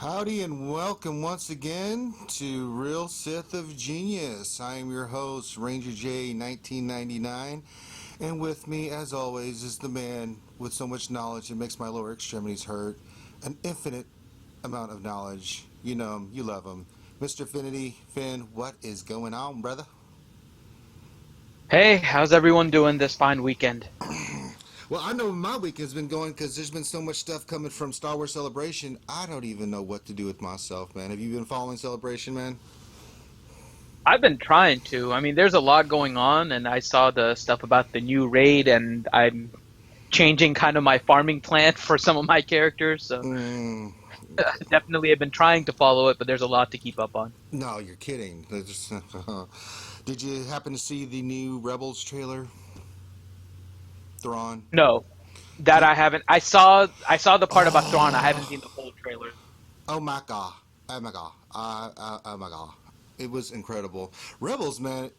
Howdy and welcome once again to Real Sith of Genius. I am your host, Ranger J 1999, and with me, as always, is the man with so much knowledge it makes my lower extremities hurt. An infinite amount of knowledge. You know him, you love him. Mr. Finity, Finn, what is going on, brother? Hey, how's everyone doing this fine weekend? Well, I know my weekend's been going because there's been so much stuff coming from Star Wars Celebration. I don't even know what to do with myself, man. Have you been following Celebration, man? I've been trying to. I mean, there's a lot going on, and I saw the stuff about the new raid, and I'm changing kind of my farming plan for some of my characters. So Mm, definitely, I've been trying to follow it, but there's a lot to keep up on. no, you're kidding. Did you happen to see the new Rebels trailer, Thrawn? No, that You, I haven't. I saw the part about Thrawn. I haven't oh, seen the full trailer. oh my god, oh my god, oh my god, it was incredible. Rebels, man.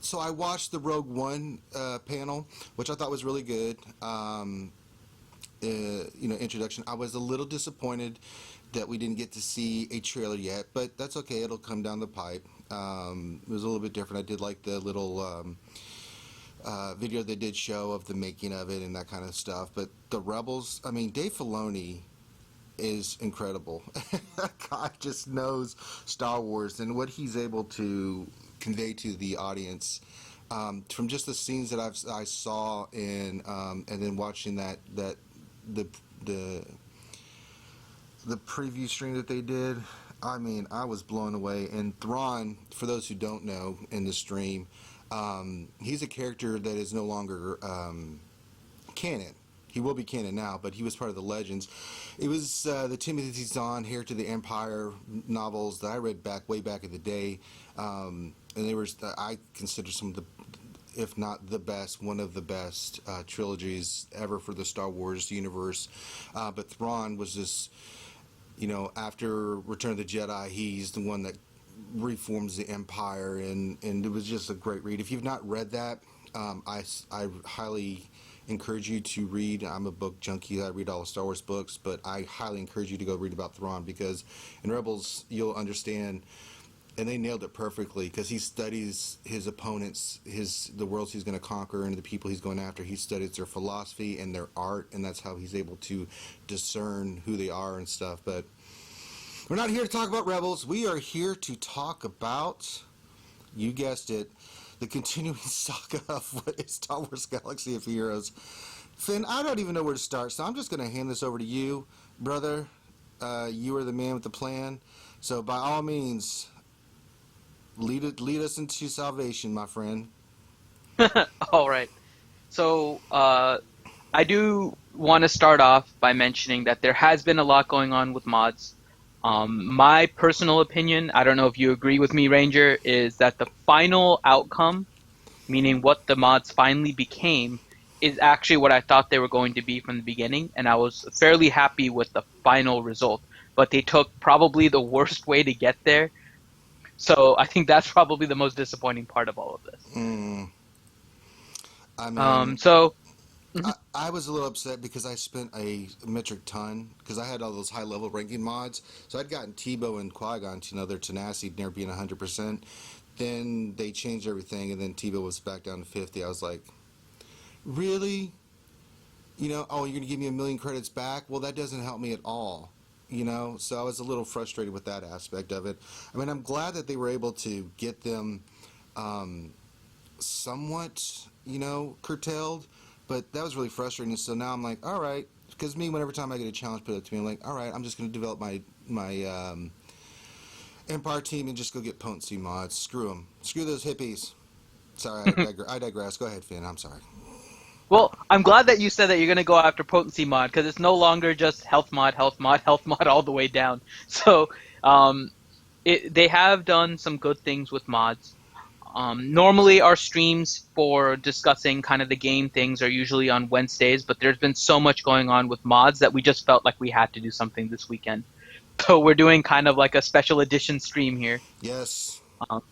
So I watched the Rogue One panel, which I thought was really good. Introduction. I was a little disappointed that we didn't get to see a trailer yet, but that's okay. It'll come down the pipe. It was a little bit different. I did like the little video they did show of the making of it and that kind of stuff. But the Rebels, I mean, Dave Filoni is incredible. That guy just knows Star Wars and what he's able to convey to the audience. From just the scenes that I saw in and then watching the the the preview stream that they did, I mean, I was blown away. And Thrawn, for those who don't know, in the stream, he's a character that is no longer canon. He will be canon now, but he was part of the Legends. It was the Timothy Zahn Heir to the Empire novels that I read way back in the day, and they were I consider some of the, if not the best, one of the best trilogies ever for the Star Wars universe. But Thrawn was just, after Return of the Jedi, he's the one that reforms the Empire, and it was just a great read. If you've not read that, I highly encourage you to read. I'm a book junkie. I read all the Star Wars books, but I highly encourage you to go read about Thrawn, because in Rebels you'll understand, and they nailed it perfectly, because he studies his opponents, the worlds he's going to conquer, and the people he's going after. He studies their philosophy and their art, and that's how he's able to discern who they are and stuff. But we're not here to talk about Rebels. We are here to talk about, you guessed it, the continuing saga of what is Star Wars Galaxy of Heroes. Finn, I don't even know where to start, so I'm just going to hand this over to you, brother. You are the man with the plan, so by all means, lead us into salvation, my friend. All right. So I do want to start off by mentioning that there has been a lot going on with mods. My personal opinion, I don't know if you agree with me, Ranger, is that the final outcome, meaning what the mods finally became, is actually what I thought they were going to be from the beginning, and I was fairly happy with the final result. But they took probably the worst way to get there, so I think that's probably the most disappointing part of all of this. Mm, I Um, mean, so, I was a little upset because I spent a metric ton, because I had all those high level ranking mods. So I'd gotten Tebow and Qui-Gon to know their tenacity near being 100%. Then they changed everything, and then Tebow was back down to 50. I was like, really? Oh, you're going to give me a million credits back? Well, that doesn't help me at all. So I was a little frustrated with that aspect of it. I mean, I'm glad that they were able to get them um, somewhat, curtailed, but that was really frustrating. So now I'm like, all right, because me, whenever time I get a challenge put up to me, I'm like, all right, I'm just going to develop my Empire team and just go get potency mods. Screw them. Screw those hippies. Sorry, I digress. Go ahead, Finn. I'm sorry. well, I'm glad that you said that you're going to go after potency mod because it's no longer just health mod, health mod, health mod all the way down. So, um, they have done some good things with mods. Normally, our streams for discussing kind of the game things are usually on Wednesdays, but there's been so much going on with mods that we just felt like we had to do something this weekend. So we're doing kind of like a special edition stream here. Yes. Um,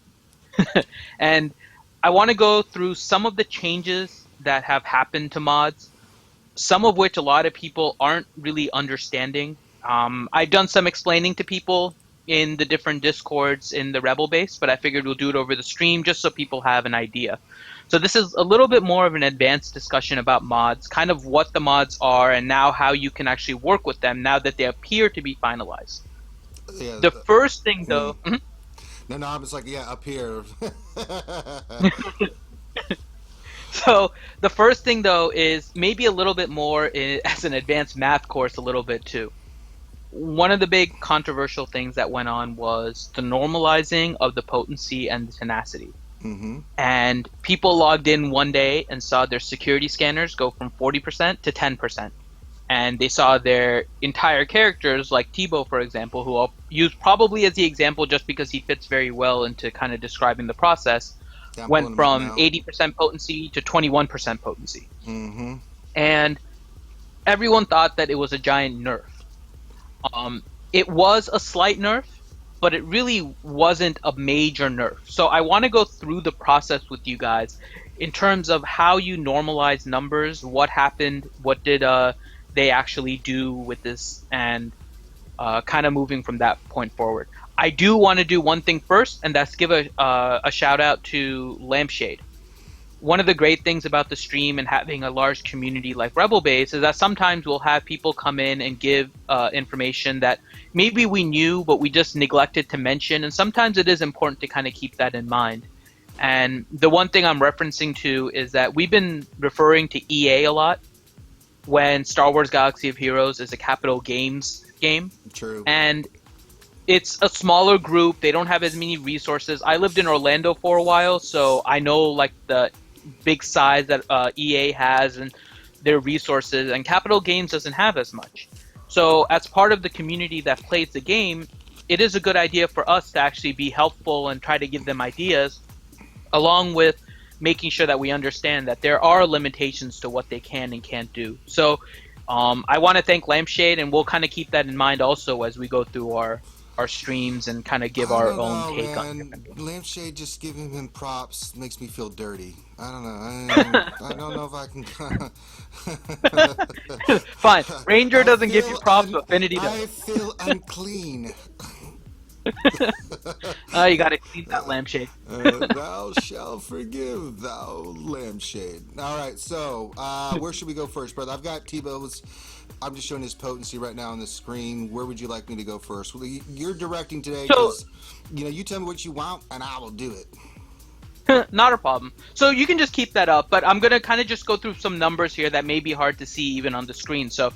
and I want to go through some of the changes that have happened to mods, some of which a lot of people aren't really understanding. I've done some explaining to people in the different discords in the Rebel base, but I figured we'll do it over the stream just so people have an idea. So this is a little bit more of an advanced discussion about mods, kind of what the mods are and now how you can actually work with them now that they appear to be finalized. Yeah. The first thing Mm. though, No, no, I'm just like, yeah, up here. so the first thing though is maybe a little bit more as an advanced math course a little bit too. One of the big controversial things that went on was the normalizing of the potency and the tenacity. Mm-hmm. And people logged in one day and saw their security scanners go from 40% to 10%. And they saw their entire characters, like Tebow, for example, who I'll use probably as the example just because he fits very well into kind of describing the process, Yeah, I'm pulling went them up from now. 80% potency to 21% potency. Mm-hmm. And everyone thought that it was a giant nerf. It was a slight nerf, but it really wasn't a major nerf. So I want to go through the process with you guys in terms of how you normalize numbers, what happened, what did they actually do with this, and kind of moving from that point forward. I do want to do one thing first, and that's give a shout out to Lampshade. One of the great things about the stream and having a large community like Rebel Base is that sometimes we'll have people come in and give information that maybe we knew, but we just neglected to mention. And sometimes it is important to kind of keep that in mind. And the one thing I'm referencing to is that we've been referring to EA a lot when Star Wars Galaxy of Heroes is a Capital Games game. True. And it's a smaller group. They don't have as many resources. I lived in Orlando for a while, so I know like the big size that EA has and their resources, and Capital Games doesn't have as much. So as part of the community that plays the game, it is a good idea for us to actually be helpful and try to give them ideas, along with making sure that we understand that there are limitations to what they can and can't do. So I want to thank Lampshade, and we'll kind of keep that in mind also as we go through our streams and kind of give I our don't own know, take on man. different things. Lampshade just giving him props makes me feel dirty. I don't know. I don't know if I can. Fine. Ranger I doesn't give you feel props, Affinity I does. feel unclean. You got to clean that Lampshade. Thou shalt forgive, thou lampshade. All right, so where should we go first, brother? I've got Tebow's. I'm just showing his potency right now on the screen. Where would you like me to go first? Well, you're directing today So because you tell me what you want and I will do it. not a problem. So you can just keep that up, but I'm gonna kind of just go through some numbers here that may be hard to see even on the screen. So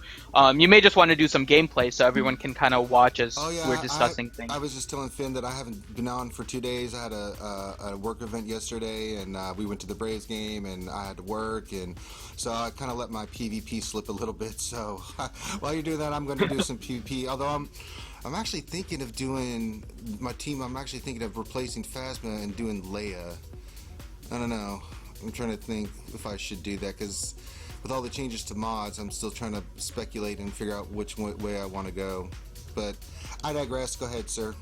you may just want to do some gameplay so everyone can kind of watch as Oh we're yeah, discussing things. I was just telling Finn that I haven't been on for 2 days. I had a work event yesterday, and we went to the Braves game, and I had to work, and so I kind of let my PvP slip a little bit. So while you're doing that, I'm going to do some PvP. Although I'm actually thinking of doing my team. I'm actually thinking of replacing Phasma and doing Leia. I don't know. I'm trying to think if I should do that because with all the changes to mods, I'm still trying to speculate and figure out which way I want to go. But I digress. Go ahead, sir.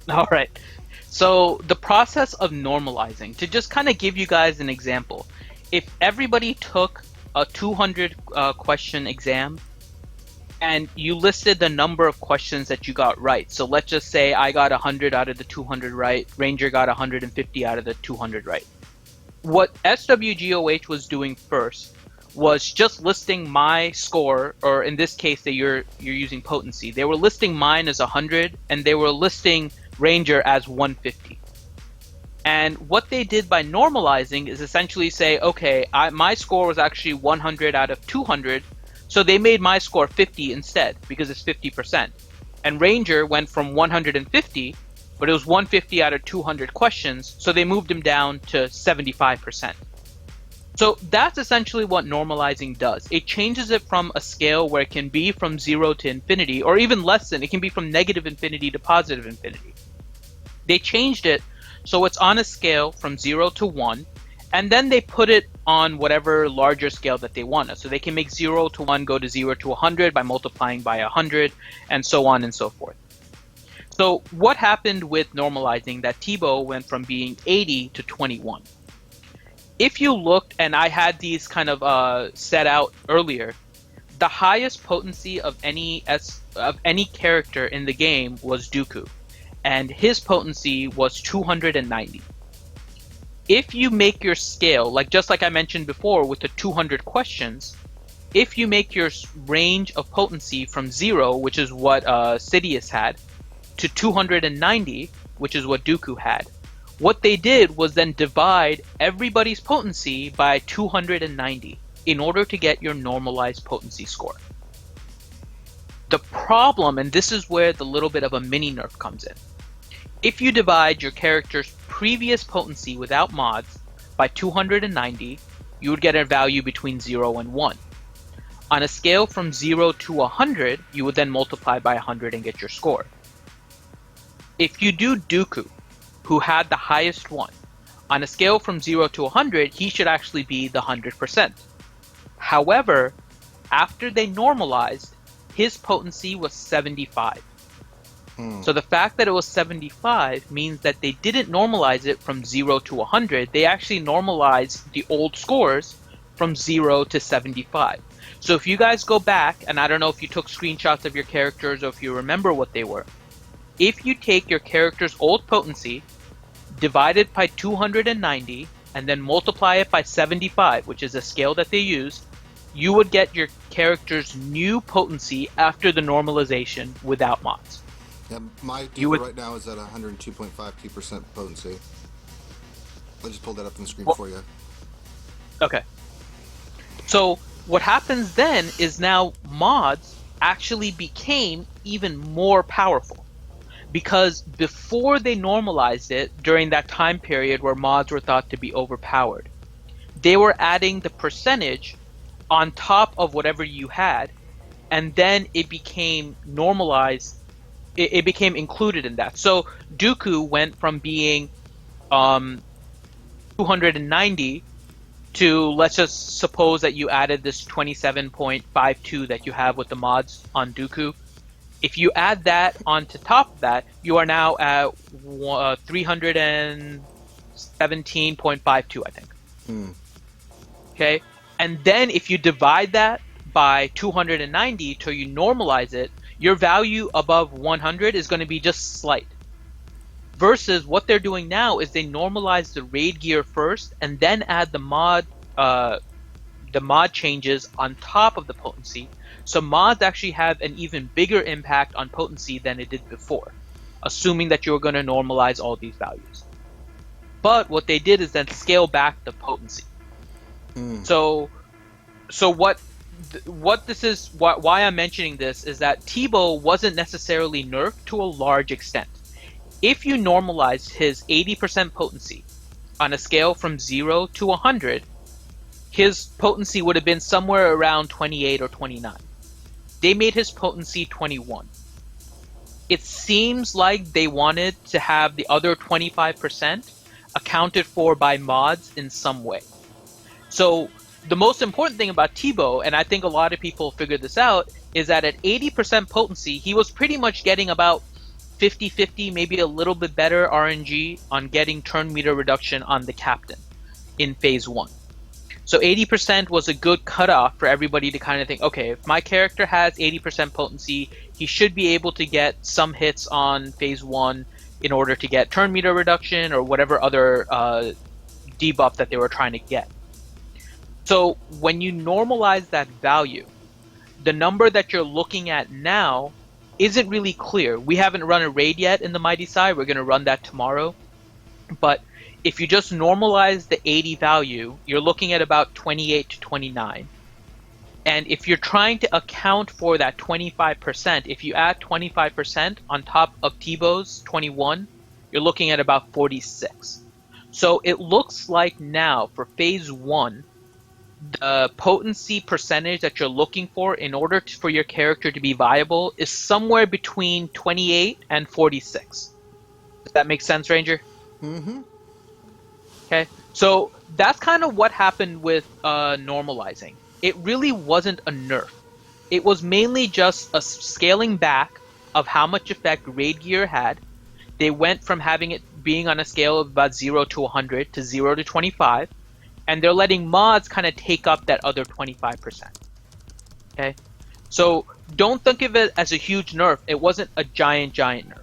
All right. So the process of normalizing, to just kind of give you guys an example, if everybody took a 200 question exam and you listed the number of questions that you got right. So let's just say I got 100 out of the 200 right, Ranger got 150 out of the 200 right. What SWGOH was doing first was just listing my score, or in this case that you're using potency. They were listing mine as 100 and they were listing Ranger as 150. And what they did by normalizing is essentially say, okay, my score was actually 100 out of 200, so they made my score 50 instead because it's 50%. And Ranger went from 150, but it was 150 out of 200 questions, so they moved him down to 75%. So that's essentially what normalizing does. It changes it from a scale where it can be from 0 to infinity, or even less than, it can be from negative infinity to positive infinity. They changed it so it's on a scale from 0 to 1, and then they put it on whatever larger scale that they want. So they can make 0 to 1 go to 0 to 100 by multiplying by 100, and so on and so forth. So what happened with normalizing that Tebow went from being 80 to 21? If you looked, and I had these kind of set out earlier, the highest potency of any character in the game was Dooku, and his potency was 290. If you make your scale, just like I mentioned before with the 200 questions, if you make your range of potency from 0, which is what Sidious had, to 290, which is what Dooku had, what they did was then divide everybody's potency by 290 in order to get your normalized potency score. The problem, and this is where the little bit of a mini nerf comes in, if you divide your character's previous potency without mods by 290, you would get a value between 0 and 1. On a scale from 0 to 100, you would then multiply by 100 and get your score. If you do Dooku, who had the highest one, on a scale from 0 to 100, he should actually be the 100%. However, after they normalized, his potency was 75. So the fact that it was 75 means that they didn't normalize it from 0 to 100. They actually normalized the old scores from 0 to 75. So if you guys go back, and I don't know if you took screenshots of your characters or if you remember what they were, if you take your character's old potency, divide it by 290, and then multiply it by 75, which is a scale that they use, you would get your character's new potency after the normalization without mods. Yeah, my Dooku right now is at 102.52% potency. I just pulled that up on the screen for you. Okay. So what happens then is now mods actually became even more powerful. Because before they normalized it, during that time period where mods were thought to be overpowered, they were adding the percentage on top of whatever you had, and then it became normalized. It became included in that. So Dooku went from being 290 to, let's just suppose that you added this 27.52 that you have with the mods on Dooku. If you add that onto top of that, you are now at 317.52, I think. Okay? And then if you divide that by 290 till you normalize it, your value above 100 is going to be just slight. Versus what they're doing now is they normalize the raid gear first and then add the mod changes on top of the potency. So mods actually have an even bigger impact on potency than it did before, assuming that you're going to normalize all these values. But what they did is then scale back the potency. So what this is, why I'm mentioning this is that Tebow wasn't necessarily nerfed to a large extent. If you normalized his 80% potency on a scale from 0 to 100, his potency would have been somewhere around 28 or 29. They made his potency 21. It seems like they wanted to have the other 25% accounted for by mods in some way. So the most important thing about Tebow, and I think a lot of people figured this out, is that at 80% potency, he was pretty much getting about 50-50, maybe a little bit better RNG on getting turn meter reduction on the captain in phase 1. So 80% was a good cutoff for everybody to kind of think, okay, if my character has 80% potency, he should be able to get some hits on phase 1 in order to get turn meter reduction or whatever other debuff that they were trying to get. So when you normalize that value, the number that you're looking at now isn't really clear. We haven't run a raid yet in the Mighty side. We're going to run that tomorrow. But if you just normalize the 80 value, you're looking at about 28 to 29. And if you're trying to account for that 25%, if you add 25% on top of Tebow's 21, you're looking at about 46. So it looks like now for phase 1, the potency percentage that you're looking for in order for your character to be viable is somewhere between 28 and 46. Does that make sense, Ranger? Okay, so that's kind of what happened with normalizing. It really wasn't a nerf. It was mainly just a scaling back of how much effect raid gear had. They went from having it being on a scale of about 0 to 100 to 0 to 25. And they're letting mods kind of take up that other 25%. Okay, so don't think of it as a huge nerf. It wasn't a giant nerf.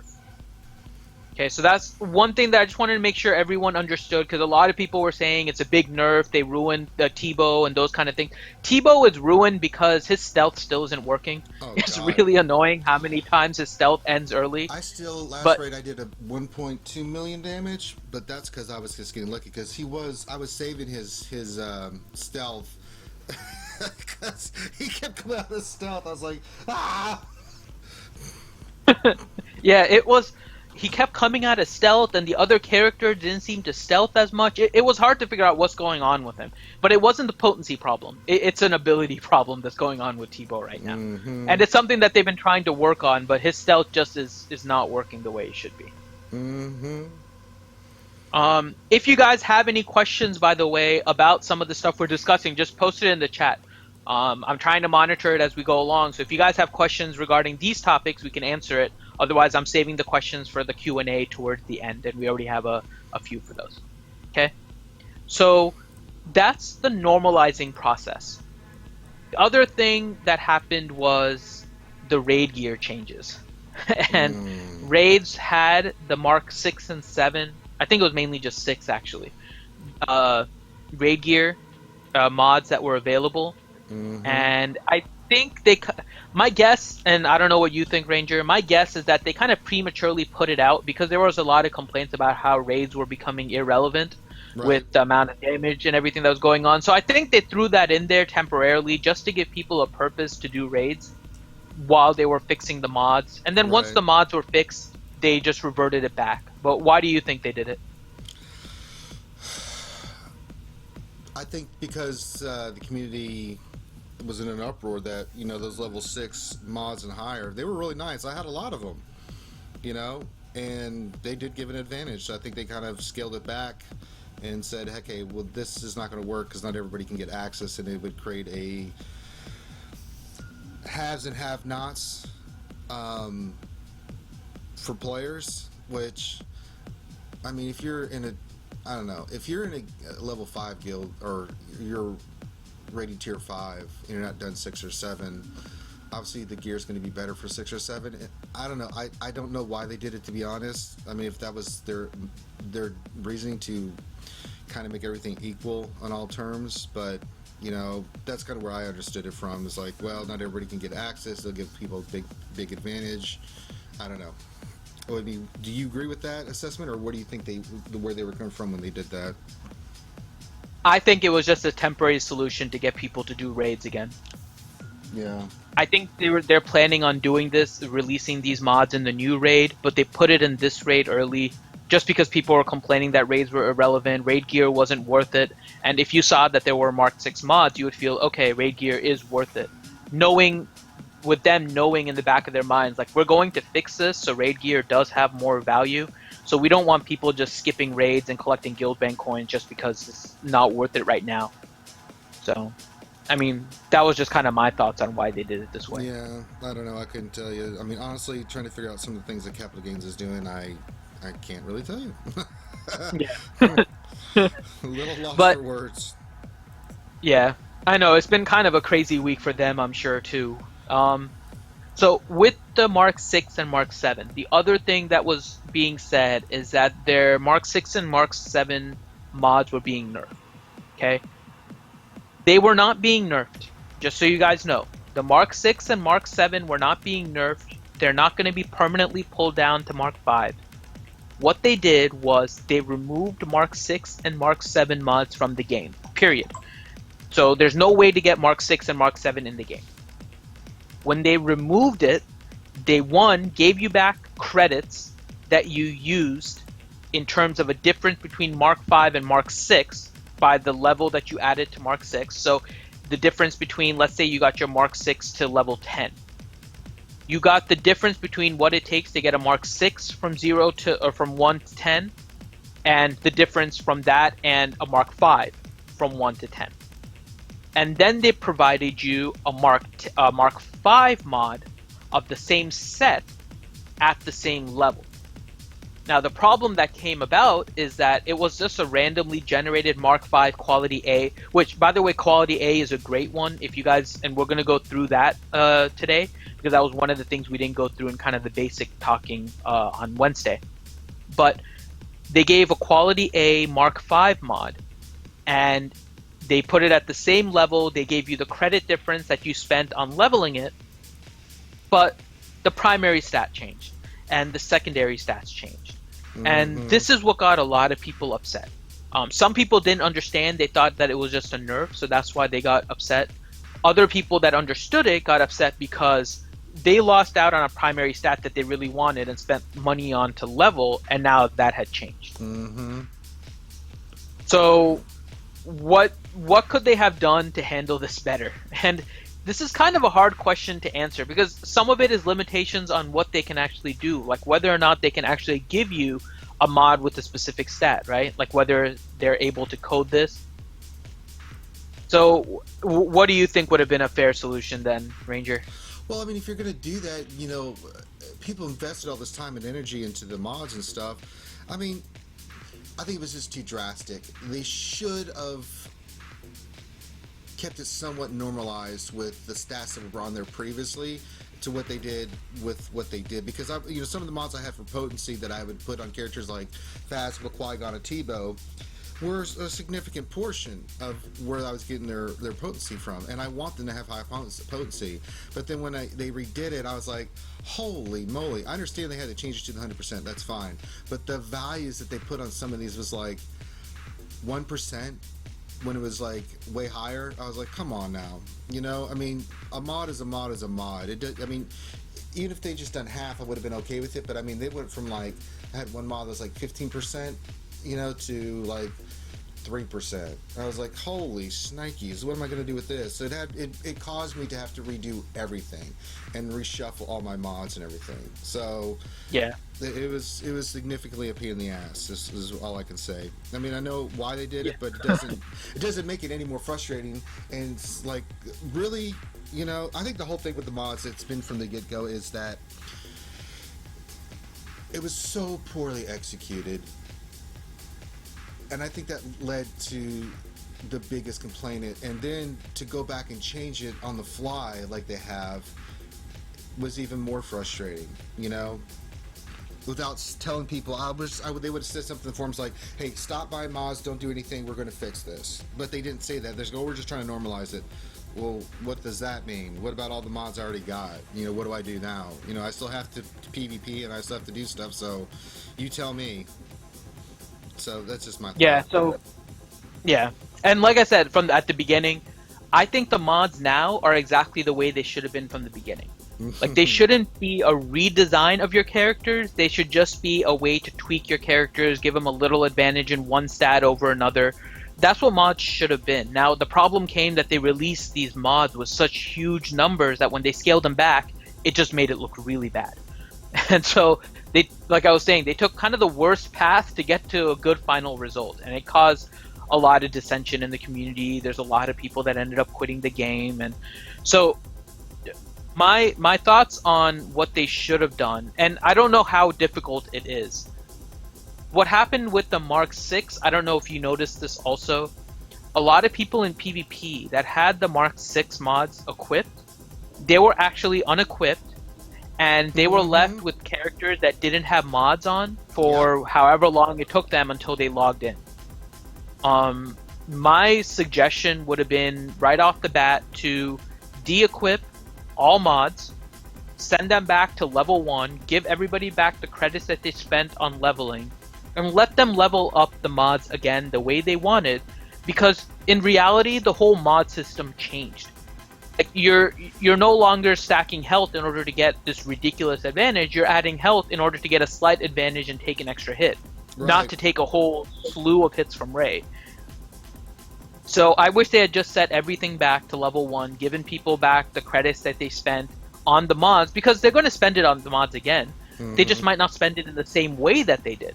Okay, so that's one thing that I just wanted to make sure everyone understood, because a lot of people were saying it's a big nerf, they ruined the Tebow and those kind of things. Tebow is ruined because his stealth still isn't working. Oh It's God. really annoying how many times his stealth ends early. I still last But raid I did a 1.2 million damage, but that's because I was just getting lucky because I was saving his stealth because he kept coming out of stealth. I was like, ah. yeah, it was. He kept coming out of stealth, and the other character didn't seem to stealth as much. It was hard to figure out what's going on with him. But it wasn't the potency problem. It's an ability problem that's going on with Tebow right now. Mm-hmm. And it's something that they've been trying to work on, but his stealth just is not working the way it should be. Mm-hmm. If you guys have any questions, by the way, about some of the stuff we're discussing, just post it in the chat. I'm trying to monitor it as we go along, so if you guys have questions regarding these topics, we can answer it. Otherwise, I'm saving the questions for the Q&A towards the end, and we already have a few for those. Okay? So that's the normalizing process. The other thing that happened was the raid gear changes. And raids had the Mark 6 and 7, I think it was mainly just 6 actually, raid gear mods that were available. Mm-hmm. And I think my guess, and I don't know what you think, Ranger, my guess is that they kind of prematurely put it out because there was a lot of complaints about how raids were becoming irrelevant with the amount of damage and everything that was going on. So I think they threw that in there temporarily just to give people a purpose to do raids while they were fixing the mods. And then once the mods were fixed, they just reverted it back. But why do you think they did it? I think because the community was in an uproar that, you know, those level 6 mods and higher, they were really nice. I had a lot of them, you know, and they did give an advantage. So I think they kind of scaled it back and said, heck, hey, well, this is not going to work because not everybody can get access, and it would create a haves and have-nots for players, which, I mean, if you're in a, I don't know, if you're in a level 5 guild or you're rated tier 5 and you're not done 6 or 7, obviously the gear is going to be better for 6 or 7. I don't know. I don't know why they did it, to be honest. I mean, if that was their reasoning to kind of make everything equal on all terms, but you know, that's kind of where I understood it from. It's like, well, not everybody can get access. They'll give people a big advantage. I don't know. I mean, do you agree with that assessment, or what do you think where they were coming from when they did that? I think it was just a temporary solution to get people to do raids again. Yeah. I think they're planning on doing this, releasing these mods in the new raid, but they put it in this raid early just because people were complaining that raids were irrelevant, raid gear wasn't worth it, and if you saw that there were Mark 6 mods, you would feel, okay, raid gear is worth it. With them knowing in the back of their minds, like, we're going to fix this so raid gear does have more value, so we don't want people just skipping raids and collecting guild bank coins just because it's not worth it right now. So, I mean, that was just kind of my thoughts on why they did it this way. Yeah, I don't know. I couldn't tell you. I mean, honestly, trying to figure out some of the things that Capital Gains is doing, I can't really tell you. Yeah. A little lost for words. Yeah, I know. It's been kind of a crazy week for them, I'm sure, too. So with the Mark 6 and Mark 7, the other thing that was being said is that their Mark 6 and Mark 7 mods were being nerfed. Okay? They were not being nerfed, just so you guys know. The Mark 6 and Mark 7 were not being nerfed. They're not going to be permanently pulled down to Mark 5. What they did was they removed Mark 6 and Mark 7 mods from the game, period. So there's no way to get Mark 6 and Mark 7 in the game. When they removed it, they gave you back credits that you used in terms of a difference between Mark 5 and Mark 6 by the level that you added to Mark 6. So the difference between, let's say you got your Mark 6 to level 10. You got the difference between what it takes to get a Mark 6 from 1 to 10, and the difference from that and a Mark 5 from 1 to 10. And then they provided you a Mark 5 mod of the same set at the same level. Now, the problem that came about is that it was just a randomly generated Mark V quality A, which, by the way, quality A is a great one. If you guys, and we're going to go through that today, because that was one of the things we didn't go through in kind of the basic talking on Wednesday. But they gave a quality A Mark V mod, and they put it at the same level. They gave you the credit difference that you spent on leveling it, but the primary stat changed and the secondary stats changed. And this is what got a lot of people upset. Some people didn't understand. They thought that it was just a nerf, so that's why they got upset. Other people that understood it got upset because they lost out on a primary stat that they really wanted and spent money on to level, and now that had changed. So what could they have done to handle this better? And this is kind of a hard question to answer because some of it is limitations on what they can actually do, like whether or not they can actually give you a mod with a specific stat, right? Like whether they're able to code this. So what do you think would have been a fair solution then, Ranger? Well, I mean, if you're going to do that, you know, people invested all this time and energy into the mods and stuff. I mean, I think it was just too drastic. They should have kept it somewhat normalized with the stats that were on there previously to what they did with what they did, because some of the mods I had for potency that I would put on characters like Phasma, Qui-Gon, and Tebow were a significant portion of where I was getting their potency from, and I want them to have high potency. But then when they redid it, I was like, holy moly! I understand they had to change it to the 100%. That's fine, but the values that they put on some of these was like 1%. When it was like way higher, I was like, come on now. You know, I mean, a mod is a mod is a mod. I mean, even if they just done half, I would have been okay with it. But I mean, they went from like, I had one mod that was like 15%, you know, to like 3%. I was like, holy shnikes, what am I going to do with this? So it caused me to have to redo everything and reshuffle all my mods and everything. So yeah, it was significantly a pain in the ass. This is all I can say. I mean, I know why they did it, but it doesn't make it any more frustrating. And it's like, really, you know, I think the whole thing with the mods, it's been from the get-go, is that it was so poorly executed. And I think that led to the biggest complaint. And then to go back and change it on the fly like they have was even more frustrating, you know? Without telling people, they would have said something in the forums like, hey, stop buying mods, don't do anything, we're going to fix this. But they didn't say that. There's we're just trying to normalize it. Well, what does that mean? What about all the mods I already got? You know, what do I do now? You know, I still have to PvP and I still have to do stuff, so you tell me. So that's just my thought. Yeah. And like I said at the beginning, I think the mods now are exactly the way they should have been from the beginning. Like, they shouldn't be a redesign of your characters. They should just be a way to tweak your characters, give them a little advantage in one stat over another. That's what mods should have been. Now, the problem came that they released these mods with such huge numbers that when they scaled them back, it just made it look really bad. And so they, like I was saying, they took kind of the worst path to get to a good final result, and it caused a lot of dissension in the community. There's a lot of people that ended up quitting the game, and so my thoughts on what they should have done, and I don't know how difficult it is. What happened with the Mark 6, I don't know if you noticed this also. A lot of people in PvP that had the Mark 6 mods equipped, they were actually unequipped, and they were left with characters that didn't have mods on for however long it took them until they logged in. My suggestion would have been right off the bat to de-equip all mods, send them back to level 1, give everybody back the credits that they spent on leveling, and let them level up the mods again the way they wanted, because in reality the whole mod system changed. Like, you're no longer stacking health in order to get this ridiculous advantage. You're adding health in order to get a slight advantage and take an extra hit, not to take a whole slew of hits from Rey. So I wish they had just set everything back to level 1, given people back the credits that they spent on the mods, because they're going to spend it on the mods again. They just might not spend it in the same way that they did.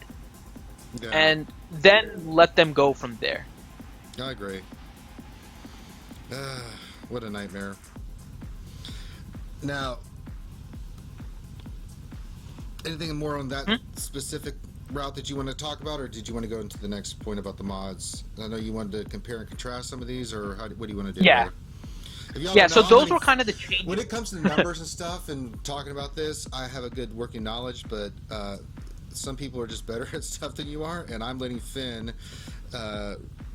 Yeah. And then let them go from there. I agree. What a nightmare. Now, anything more on that specific route that you want to talk about, or did you want to go into the next point about the mods? I know you wanted to compare and contrast some of these, or what do you want to do? Yeah. If y'all Yeah, don't know, so those were kind of the changes. when it comes to numbers and stuff and talking about this, I have a good working knowledge, but some people are just better at stuff than you are, and I'm letting Finn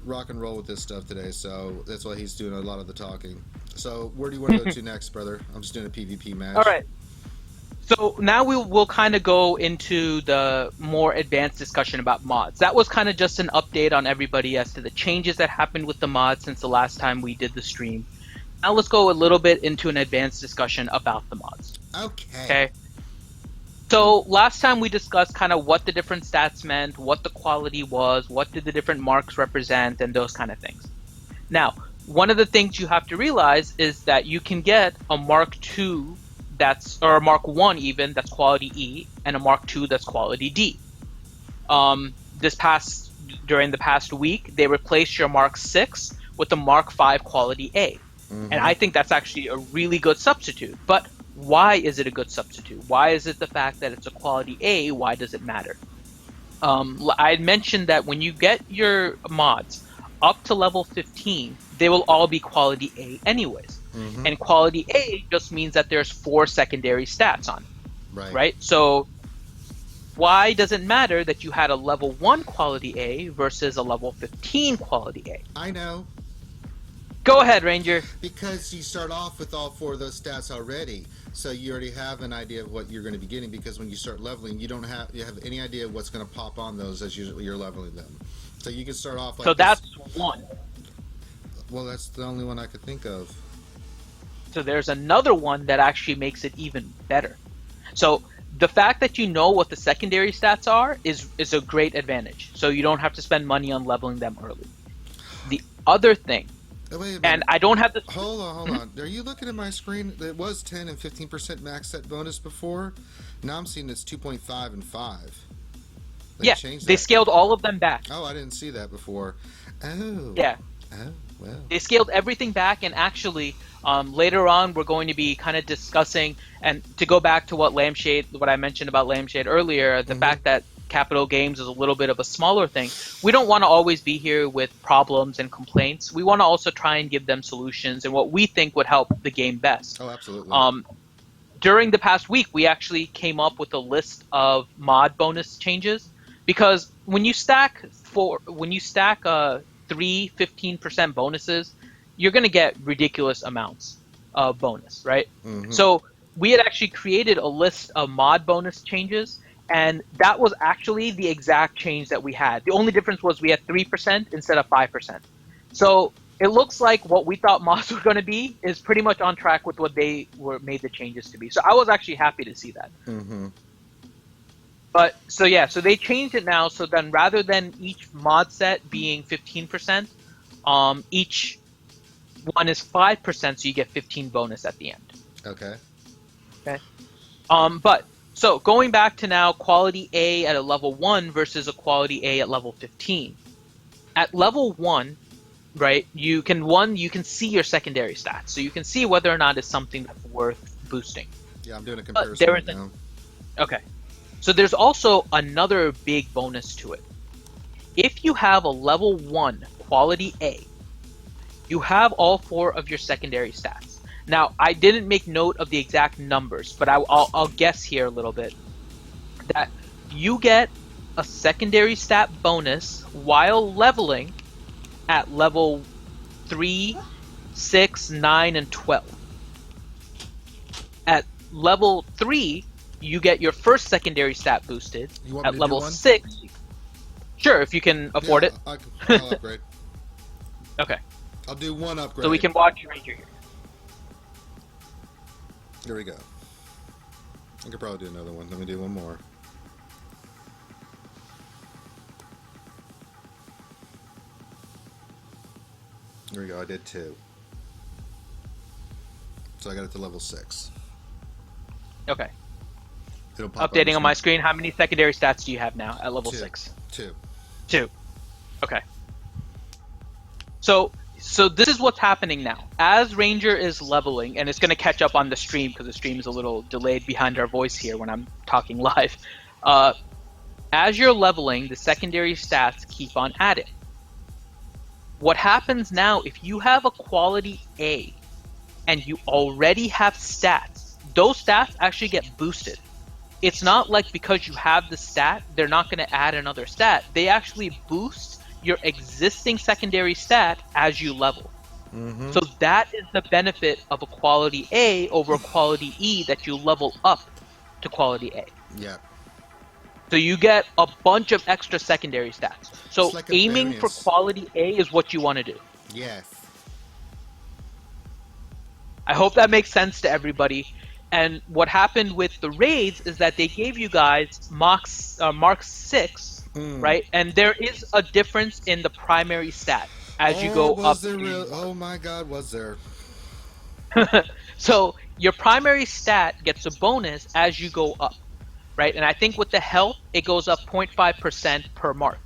rock and roll with this stuff today, so that's why he's doing a lot of the talking. So where do you want to go to next, brother? I'm just doing a PvP match. All right. So now we'll kind of go into the more advanced discussion about mods. That was kind of just an update on everybody as to the changes that happened with the mods since the last time we did the stream. Now let's go a little bit into an advanced discussion about the mods. Okay. So last time we discussed kind of what the different stats meant, what the quality was, what did the different marks represent, and those kind of things. Now, one of the things you have to realize is that you can get a Mark II or a Mark 1 even, that's quality E, and a Mark 2 that's quality D. During the past week, they replaced your Mark 6 with a Mark 5 quality A. Mm-hmm. And I think that's actually a really good substitute. But why is it a good substitute? Why is it the fact that it's a quality A? Why does it matter? I mentioned that when you get your mods up to level 15, they will all be quality A anyways. Mm-hmm. And quality A just means that there's 4 secondary stats on it. Right? So why does it matter that you had a level 1 quality A versus a level 15 quality A? I know. Go ahead, Ranger. Because you start off with all 4 of those stats already, so you already have an idea of what you're going to be getting. Because when you start leveling, you have any idea what's going to pop on those as you're leveling them. So you can start off like. So that's one. Well, that's the only one I could think of. So there's another one that actually makes it even better. So the fact that you know what the secondary stats are is a great advantage. So you don't have to spend money on leveling them early. The other thing. And I don't have the. Hold on. Are you looking at my screen? It was 10 and 15% max set bonus before. Now I'm seeing it's 2.5 and 5. They scaled all of them back. Oh, I didn't see that before. Oh. Yeah. Oh, well. They scaled everything back, and actually, later on, we're going to be kind of discussing, and to go back to what I mentioned about Lampshade earlier, the fact that Capital Games is a little bit of a smaller thing. We don't want to always be here with problems and complaints. We want to also try and give them solutions and what we think would help the game best. Oh, absolutely. During the past week, we actually came up with a list of mod bonus changes, because when you stack 3 15% bonuses, you're going to get ridiculous amounts of bonus, right? Mm-hmm. So we had actually created a list of mod bonus changes, and that was actually the exact change that we had. The only difference was we had 3% instead of 5%. So it looks like what we thought mods were going to be is pretty much on track with what they made the changes to be. So I was actually happy to see that. Mm-hmm. But so they changed it now. So then rather than each mod set being 15%, each one is 5%. So you get 15 bonus at the end. Okay. But so going back to now quality A at a level 1 versus a quality A at level 15. At level 1, right, you can see your secondary stats. So you can see whether or not it's something that's worth boosting. Yeah, I'm doing a comparison right now. Okay. So there's also another big bonus to it. If you have a level 1 quality A, you have all 4 of your secondary stats. Now, I didn't make note of the exact numbers, but I'll guess here a little bit. That you get a secondary stat bonus while leveling at level 3, 6, 9, and 12. At level 3, you get your first secondary stat boosted. You want at me to level do one? 6. Sure, if you can afford it. I'll upgrade. Okay. I'll do one upgrade. So we can watch Ranger here. Here we go. I could probably do another one. Let me do one more. Here we go. I did 2. So I got it to level 6. Okay. It'll pop Updating on my screen. How many secondary stats do you have now at level 6? 2. 2. Okay. So this is what's happening now. As Ranger is leveling, and it's going to catch up on the stream because the stream is a little delayed behind our voice here when I'm talking live. As you're leveling, the secondary stats keep on adding. What happens now, if you have a quality A and you already have stats, those stats actually get boosted. It's not like because you have the stat, they're not going to add another stat. They actually boost your existing secondary stat as you level. Mm-hmm. So that is the benefit of a quality A over a quality E that you level up to quality A. Yeah. So you get a bunch of extra secondary stats. So It's like a aiming for bonus. quality A is what you want to do. Yes. I hope that makes sense to everybody. And what happened with the raids is that they gave you guys Mark 6, right? And there is a difference in the primary stat as you go up. Was there real? Oh my God, was there? So your primary stat gets a bonus as you go up, right? And I think with the health, it goes up 0.5% per mark.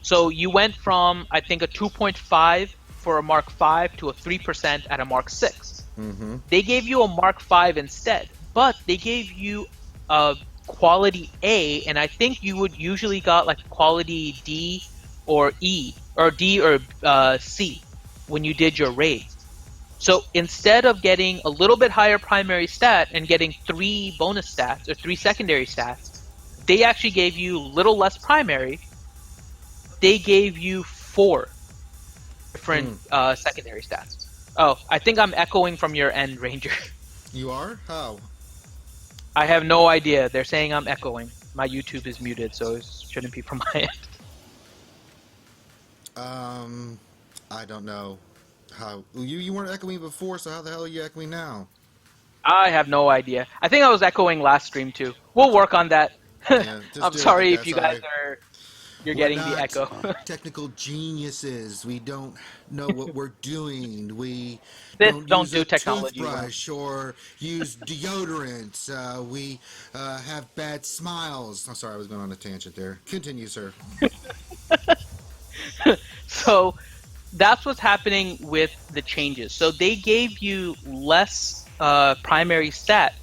So you went from, I think, a 2.5 for a Mark 5 to a 3% at a Mark 6. Mm-hmm. They gave you a Mark 5 instead, but they gave you a quality A, and I think you would usually got like quality D or E, or D or C when you did your raids. So instead of getting a little bit higher primary stat and getting 3 bonus stats or 3 secondary stats, they actually gave you a little less primary. They gave you 4 different secondary stats. Oh, I think I'm echoing from your end, Ranger. You are? How? I have no idea. They're saying I'm echoing. My YouTube is muted, so it shouldn't be from my end. I don't know how. You weren't echoing before, so how the hell are you echoing now? I have no idea. I think I was echoing last stream too. We'll work on that. Yeah, just I'm do it sorry like if that, you sorry. guys are you're We're getting not the echo. technical geniuses. We don't know what we're doing. We Don't use do a technology well. toothbrush or use deodorant. We have bad smiles. I'm sorry, I was going on a tangent there. Continue, sir. So that's what's happening with the changes. So they gave you less primary stat,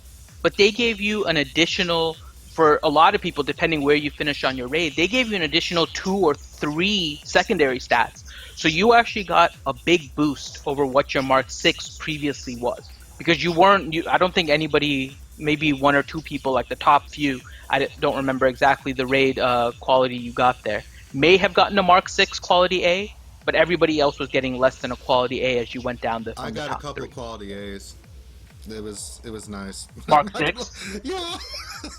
but they gave you an additional, for a lot of people, depending where you finish on your raid, they gave you an additional 2 or 3 secondary stats. So you actually got a big boost over what your Mark 6 previously was. Because I don't think anybody, maybe 1 or 2 people, like the top few, I don't remember exactly the raid quality you got there, may have gotten a Mark 6 quality A, but everybody else was getting less than a quality A as you went down from I the got a top couple 3. of quality A's. It was nice. Mark 6? Yeah,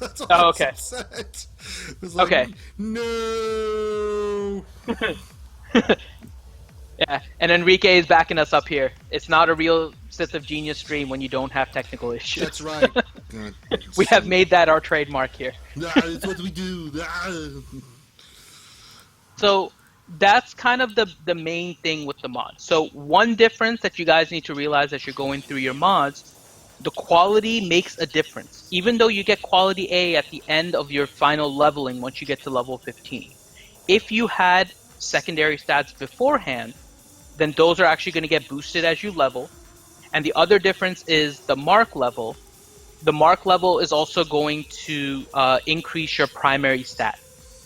that's all Oh, I was okay. upset. It was like, Okay. no. Yeah, and Enrique is backing us up here. It's not a real Sith of Genius stream when you don't have technical issues. That's right. We have made that our trademark here. It's what we do. So that's kind of the main thing with the mods. So one difference that you guys need to realize as you're going through your mods, the quality makes a difference. Even though you get quality A at the end of your final leveling once you get to level 15. If you had secondary stats beforehand, then those are actually going to get boosted as you level. And the other difference is the mark level. The mark level is also going to increase your primary stat.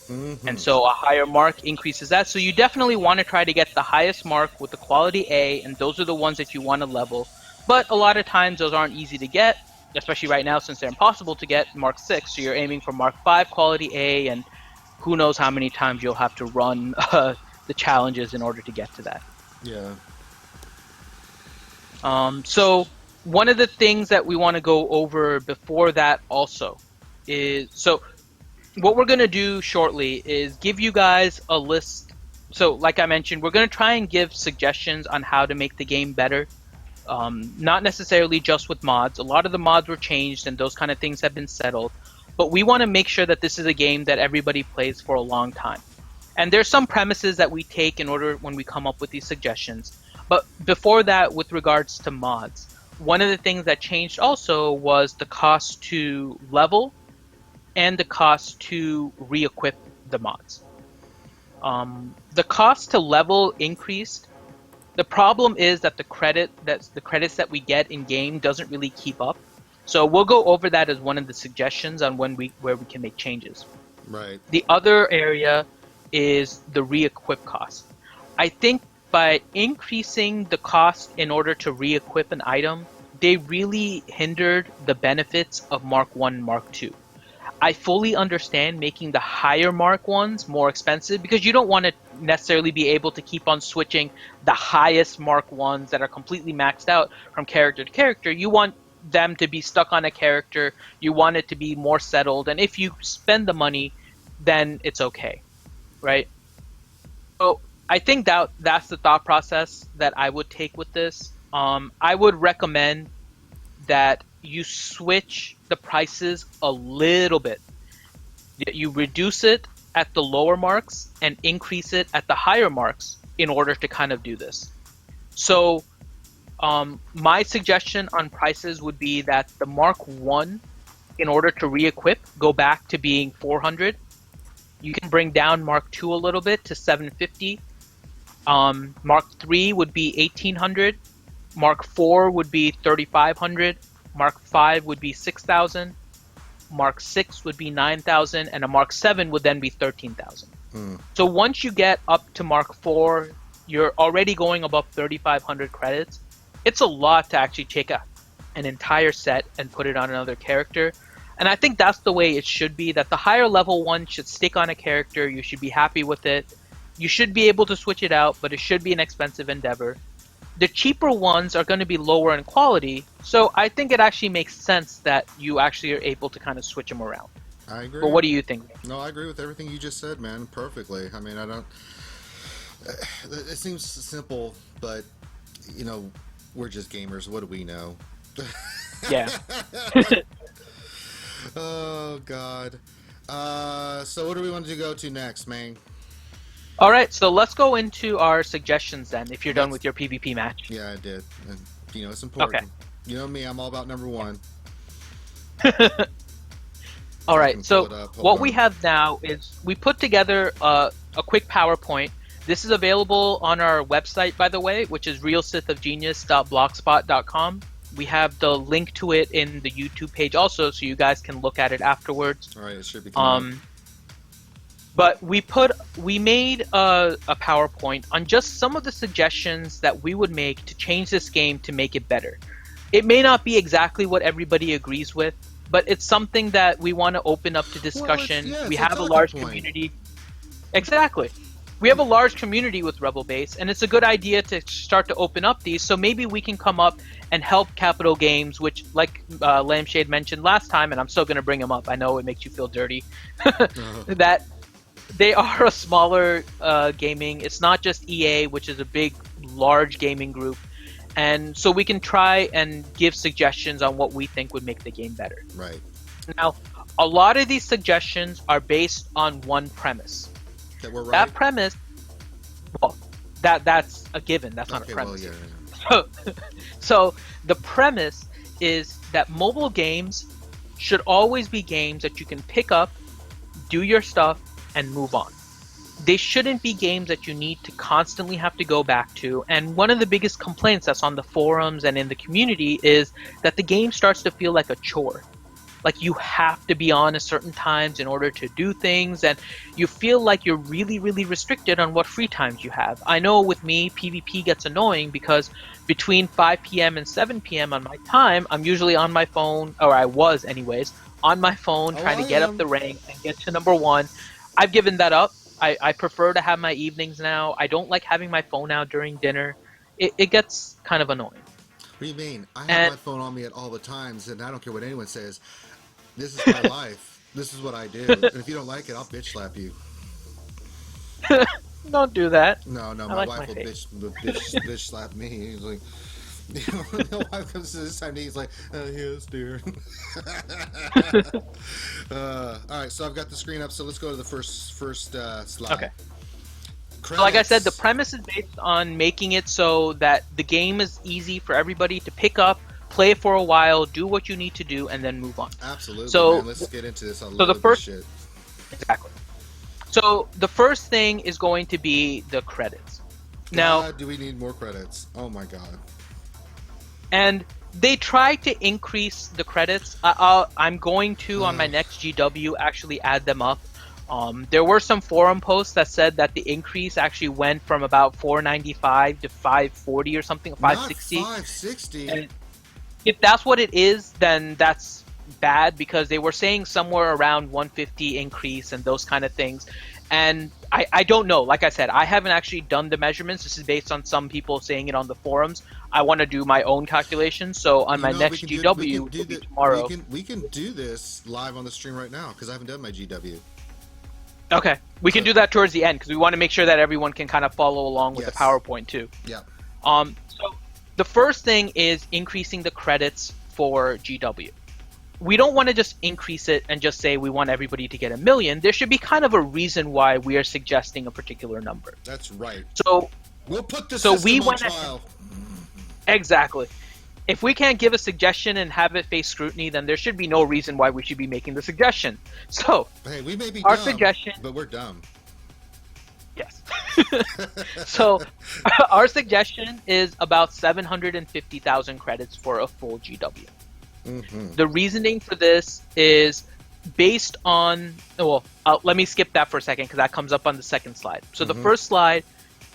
Mm-hmm. And so a higher mark increases that. So you definitely want to try to get the highest mark with the quality A, and those are the ones that you want to level. But a lot of times those aren't easy to get, especially right now since they're impossible to get Mark 6. So you're aiming for Mark 5 quality A, and who knows how many times you'll have to run the challenges in order to get to that. Yeah. So one of the things that we want to go over before that also is, so what we're going to do shortly is give you guys a list. So like I mentioned, we're going to try and give suggestions on how to make the game better. Not necessarily just with mods. A lot of the mods were changed and those kind of things have been settled. But we want to make sure that this is a game that everybody plays for a long time. And there's some premises that we take in order when we come up with these suggestions. But before that, with regards to mods, one of the things that changed also was the cost to level and the cost to re-equip the mods. The cost to level increased. The problem is that the credits that we get in game doesn't really keep up. So we'll go over that as one of the suggestions on where we can make changes. Right. The other area is the re-equip cost. I think by increasing the cost in order to re-equip an item, they really hindered the benefits of Mark 1 and Mark 2. I fully understand making the higher mark ones more expensive because you don't want to necessarily be able to keep on switching the highest mark ones that are completely maxed out from character to character. You want them to be stuck on a character. You want it to be more settled. And if you spend the money, then it's okay, right? So I think that's the thought process that I would take with this. I would recommend that you switch the prices a little bit. You reduce it at the lower marks and increase it at the higher marks in order to kind of do this. So my suggestion on prices would be that the Mark 1, in order to re-equip, go back to being 400. You can bring down Mark 2 a little bit to 750. Mark 3 would be 1800. Mark 4 would be 3500. Mark 5 would be 6000. Mark 6 would be 9,000, and a Mark 7 would then be 13,000. So once you get up to Mark 4, you're already going above 3,500 credits. It's a lot to actually take an entire set and put it on another character. And I think that's the way it should be, that the higher level one should stick on a character. You should be happy with it. You should be able to switch it out, but it should be an expensive endeavor. The cheaper ones are going to be lower in quality, so I think it actually makes sense that you actually are able to kind of switch them around. I agree. But what do you think? No, I agree with everything you just said, man, perfectly. I mean, I don't... It seems simple, but, you know, we're just gamers. What do we know? Yeah. Oh, God. So what do we want to go to next, man? All right, so let's go into our suggestions then, if you're done with your PvP match. Yeah, I did. And, you know, it's important. Okay. You know me, I'm all about number one. All right, so what we have now is we put together a quick PowerPoint. This is available on our website, by the way, which is realsithofgenius.blogspot.com. We have the link to it in the YouTube page also, so you guys can look at it afterwards. All right, it should be coming. But we made a PowerPoint on just some of the suggestions that we would make to change this game to make it better. It may not be exactly what everybody agrees with, but it's something that we want to open up to discussion. Well, we have a large community. Exactly. We have a large community with Rebel Base, and it's a good idea to start to open up these, so maybe we can come up and help Capital Games, which, like Lambshade mentioned last time, and I'm still going to bring them up. I know it makes you feel dirty. That they are a smaller gaming. It's not just EA, which is a big, large gaming group. And so we can try and give suggestions on what we think would make the game better. Right. Now, a lot of these suggestions are based on one premise. That we're right. That premise, well, that's a given. That's not a premise. Well, yeah. So the premise is that mobile games should always be games that you can pick up, do your stuff, and move on. They shouldn't be games that you need to constantly have to go back to. And one of the biggest complaints that's on the forums and in the community is that the game starts to feel like a chore. Like you have to be on at certain times in order to do things, and you feel like you're really, really restricted on what free times you have. I know with me, PvP gets annoying because between 5 p.m. and 7 p.m. on my time, I'm usually on my phone, or I was anyways, on my phone trying to get up the rank and get to number 1. I've given that up. I prefer to have my evenings now. I don't like having my phone out during dinner. It gets kind of annoying. What do you mean? I have my phone on me at all the times, and I don't care what anyone says. This is my life. This is what I do. And if you don't like it, I'll bitch slap you. Don't do that. No, my like wife will bitch slap me. He's like, the wife comes to this time, and he's like, yes, dear. All right, so I've got the screen up. So let's go to the first slide. Okay. So like I said, the premise is based on making it so that the game is easy for everybody to pick up, play for a while, do what you need to do, and then move on. Absolutely. So man, let's get into this. I love this shit. Exactly. So the first thing is going to be the credits. Now, do we need more credits? Oh my god. And they try to increase the credits. I'm going to on my next GW actually add them up. There were some forum posts that said that the increase actually went from about 495 to 540 or something, Not 560. 560. And if that's what it is, then that's bad, because they were saying somewhere around 150 increase and those kind of things. And I don't know. Like I said, I haven't actually done the measurements. This is based on some people saying it on the forums. I want to do my own calculations. So on my next GW, which will be tomorrow. We can do this live on the stream right now because I haven't done my GW. Okay, we can do that towards the end because we want to make sure that everyone can kind of follow along with the Yes. PowerPoint too. Yeah. So the first thing is increasing the credits for GW. We don't want to just increase it and just say we want everybody to get 1 million. There should be kind of a reason why we are suggesting a particular number. That's right. So We'll put the So system we on went trial. exactly. If we can't give a suggestion and have it face scrutiny, then there should be no reason why we should be making the suggestion. So Hey, we may be our dumb, suggestion, but we're dumb. yes. So our suggestion is about 750,000 credits for a full GW. Mm-hmm. The reasoning for this is based on, well, let me skip that for a second because that comes up on the second slide. So the first slide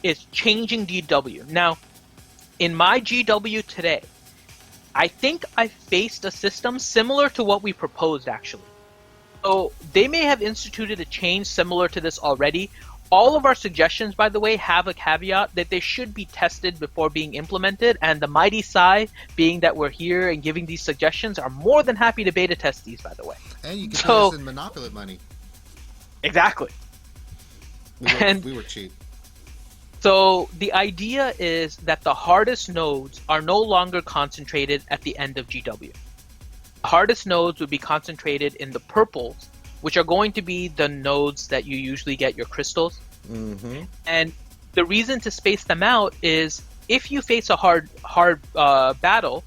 is changing GW. Now, in my GW today, I think I faced a system similar to what we proposed, actually. So they may have instituted a change similar to this already. All of our suggestions, by the way, have a caveat that they should be tested before being implemented, and the mighty Sai, being that we're here and giving these suggestions, are more than happy to beta test these, by the way. And you can put us in Monopoly money. Exactly. We were cheap. So the idea is that the hardest nodes are no longer concentrated at the end of GW. The hardest nodes would be concentrated in the purples, which are going to be the nodes that you usually get your crystals. Mm-hmm. And the reason to space them out is if you face a hard battle,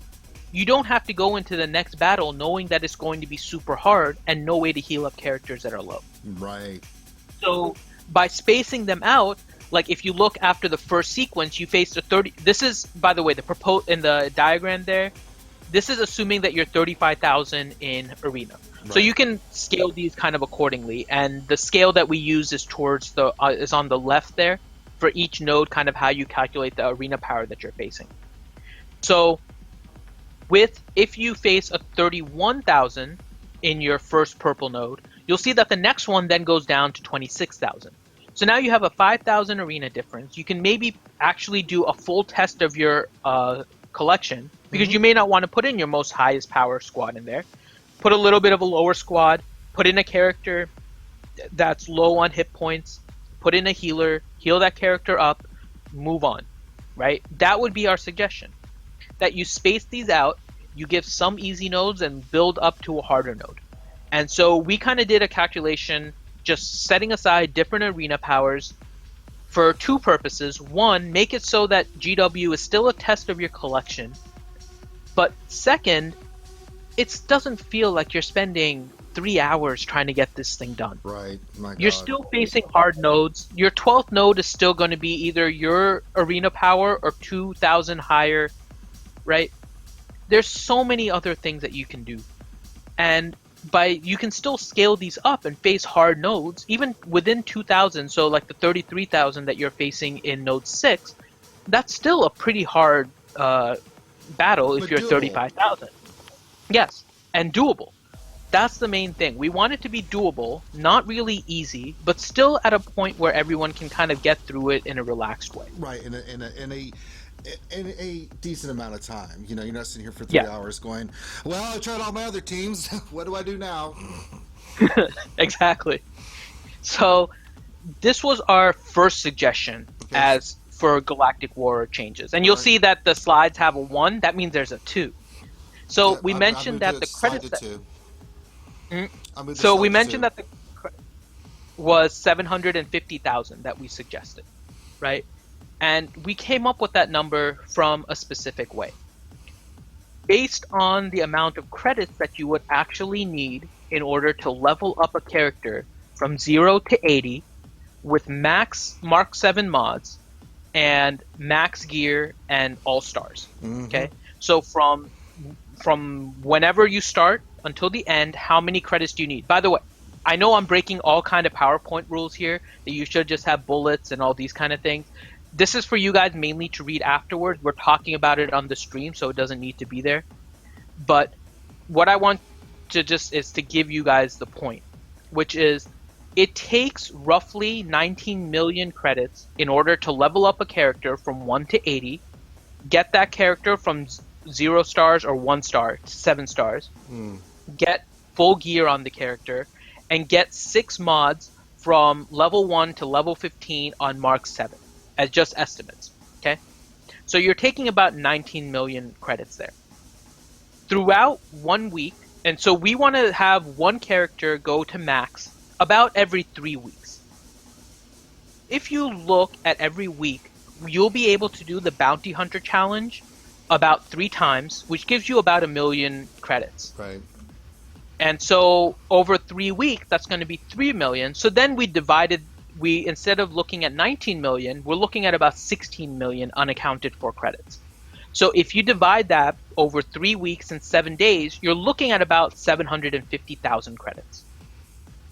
you don't have to go into the next battle knowing that it's going to be super hard and no way to heal up characters that are low. Right. So by spacing them out, like if you look after the first sequence, you face a 30. This is, by the way, in the diagram there. This is assuming that you're 35,000 in arena. Right. So you can scale these kind of accordingly, and the scale that we use is towards the is on the left there for each node, kind of how you calculate the arena power that you're facing. So if you face a 31,000 in your first purple node, you'll see that the next one then goes down to 26,000. So now you have a 5,000 arena difference. You can maybe actually do a full test of your collection, because you may not want to put in your most highest power squad in there. Put a little bit of a lower squad, put in a character that's low on hit points, put in a healer, heal that character up, move on, right? That would be our suggestion. That you space these out, you give some easy nodes and build up to a harder node. And so we kind of did a calculation just setting aside different arena powers for two purposes. One, make it so that GW is still a test of your collection. But second, it doesn't feel like you're spending 3 hours trying to get this thing done. Right. My God. You're still facing hard nodes. Your 12th node is still going to be either your arena power or 2,000 higher, right? There's so many other things that you can do. And you can still scale these up and face hard nodes, even within 2,000. So like the 33,000 that you're facing in node 6, that's still a pretty hard battle if you're 35,000. Yes, and doable. That's the main thing. We want it to be doable, not really easy, but still at a point where everyone can kind of get through it in a relaxed way. Right, in a decent amount of time. You know, you're not sitting here for 3 hours going, well, I tried all my other teams. What do I do now? Exactly. So this was our first suggestion as for Galactic War changes. And you'll see that the slides have a 1. That means there's a 2. So we mentioned that the credits so we mentioned that the was 750,000 that we suggested, right? And we came up with that number from a specific way. Based on the amount of credits that you would actually need in order to level up a character from 0 to 80 with max Mark 7 mods and max gear and all-stars. Okay? So from whenever you start until the end, how many credits do you need? By the way, I know I'm breaking all kind of PowerPoint rules here, that you should just have bullets and all these kind of things. This is for you guys mainly to read afterwards. We're talking about it on the stream, so it doesn't need to be there. But what I want to just is to give you guys the point, which is it takes roughly 19 million credits in order to level up a character from 1 to 80, get that character from 0 stars or 1 star to 7 stars, get full gear on the character, and get 6 mods from level 1 to level 15 on Mark 7 as just estimates. Okay? So you're taking about 19 million credits there. Throughout 1 week, and so we want to have one character go to max about every 3 weeks. If you look at every week, you'll be able to do the Bounty Hunter Challenge about 3 times, which gives you about 1 million credits. Right. And so over 3 weeks, that's going to be 3 million. So then instead of looking at 19 million, we're looking at about 16 million unaccounted for credits. So if you divide that over 3 weeks and 7 days, you're looking at about 750,000 credits.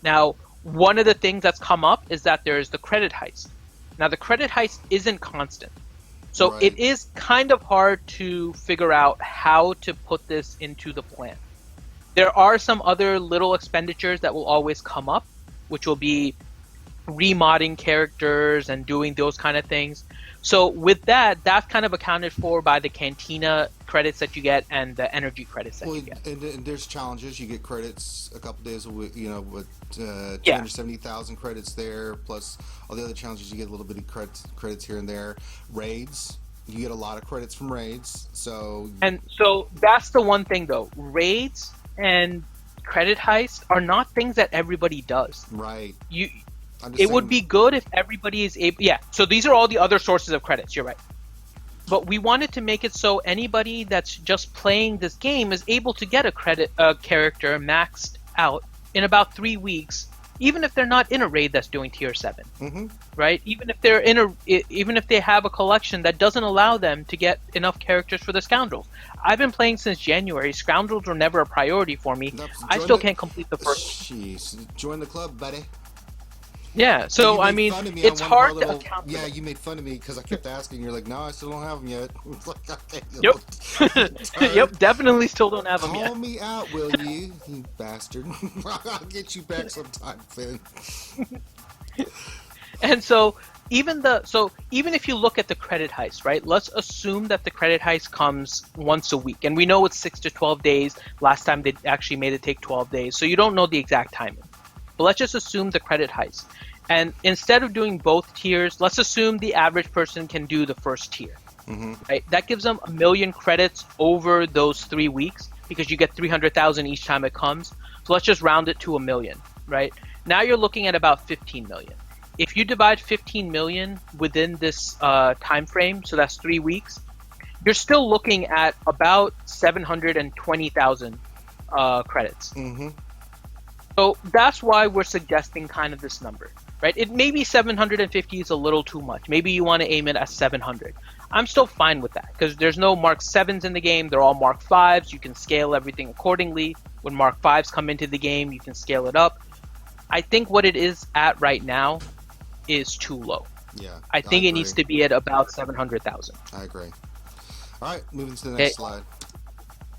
Now, one of the things that's come up is that there's the credit heist. Now, the credit heist isn't constant. So Right. it is kind of hard to figure out how to put this into the plan. There are some other little expenditures that will always come up, which will be remodding characters and doing those kind of things. So with that, that's kind of accounted for by the Cantina credits that you get and the energy credits that Well, you get. and there's challenges. You get credits a couple days a week, with Yeah. 270,000 credits there, plus all the other challenges. You get a little bit of credits here and there. Raids, you get a lot of credits from raids. And so that's the one thing though. Raids and credit heist are not things that everybody does. Right. It would be good if everybody is able. Yeah. So these are all the other sources of credits. You're right. But we wanted to make it so anybody that's just playing this game is able to get a character maxed out in about 3 weeks, even if they're not in a raid that's doing tier 7. Mm-hmm. Right? Even if they have a collection that doesn't allow them to get enough characters for the scoundrels. I've been playing since January. Scoundrels were never a priority for me. I still can't complete the first. Jeez, join the club, buddy. Yeah, so I mean, it's hard to account for. Yeah, you made fun of me because I kept asking. You're like, no, I still don't have them yet. It's like, okay, Yep. Yep, definitely still don't have them yet. Call me out, will you, you bastard? I'll get you back sometime, Finn. And so even if you look at the credit heist, right? Let's assume that the credit heist comes once a week, and we know it's 6 to 12 days. Last time they actually made it take 12 days, so you don't know the exact timing. But let's just assume the credit heist. And instead of doing both tiers, let's assume the average person can do the first tier. Mm-hmm. Right? That gives them 1 million credits over those 3 weeks because you get 300,000 each time it comes. So let's just round it to 1 million, right? Now you're looking at about 15 million. If you divide 15 million within this time frame, so that's 3 weeks, you're still looking at about 720,000 credits. Mm-hmm. So that's why we're suggesting kind of this number, right? It maybe 750 is a little too much. Maybe you want to aim it at 700. I'm still fine with that because there's no Mark 7s in the game. They're all Mark 5s. You can scale everything accordingly. When Mark 5s come into the game, you can scale it up. I think what it is at right now is too low. Yeah. I think it needs to be at about 700,000. I agree. All right, moving to the next slide.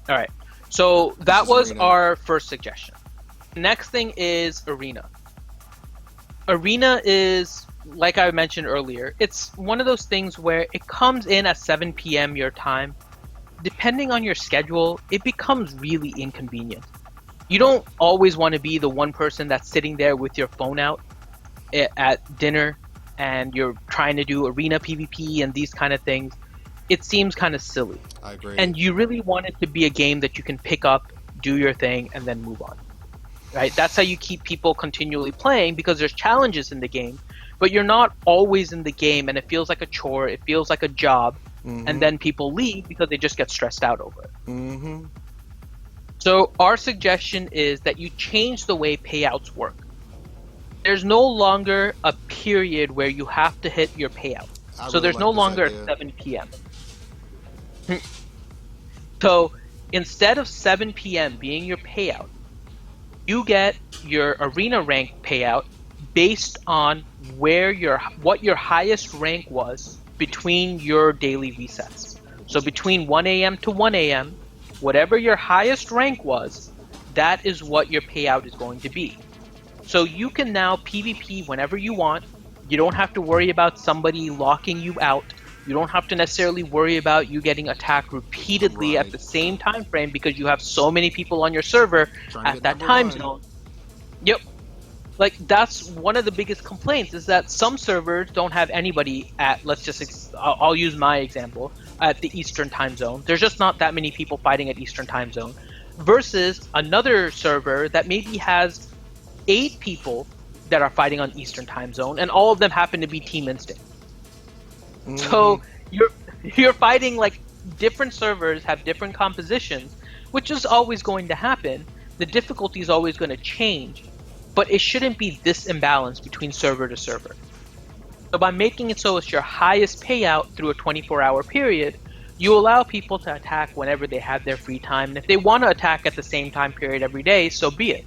All right. So that was Arena. our first suggestion. Next thing is Arena. Arena is, like I mentioned earlier, it's one of those things where it comes in at 7 p.m. your time. Depending on your schedule, it becomes really inconvenient. You don't always want to be the one person that's sitting there with your phone out at dinner and you're trying to do Arena PvP and these kind of things. It seems kind of silly. I agree. And you really want it to be a game that you can pick up, do your thing, and then move on. Right? That's how you keep people continually playing because there's challenges in the game, but you're not always in the game and it feels like a chore, it feels like a job, and then people leave because they just get stressed out over it. Mm-hmm. So our suggestion is that you change the way payouts work. There's no longer a period where you have to hit your payout. So there's no longer a 7 p.m. So instead of 7 p.m. being your payout, you get your arena rank payout based on what your highest rank was between your daily resets. So between 1 a.m. to 1 a.m., whatever your highest rank was, that is what your payout is going to be. So you can now PvP whenever you want. You don't have to worry about somebody locking you out. You don't have to necessarily worry about you getting attacked repeatedly at Right. the same time frame because you have so many people on your server Trying to at get that number time one. zone. Yep. Like that's one of the biggest complaints is that some servers don't have anybody at, let's just I'll use my example, at the Eastern time zone. There's just not that many people fighting at Eastern time zone versus another server that maybe has 8 people that are fighting on Eastern time zone, and all of them happen to be Team Instinct. So you're fighting like different servers have different compositions, which is always going to happen. The difficulty is always going to change, but it shouldn't be this imbalance between server to server. So by making it so it's your highest payout through a 24-hour period, you allow people to attack whenever they have their free time. And if they want to attack at the same time period every day, so be it.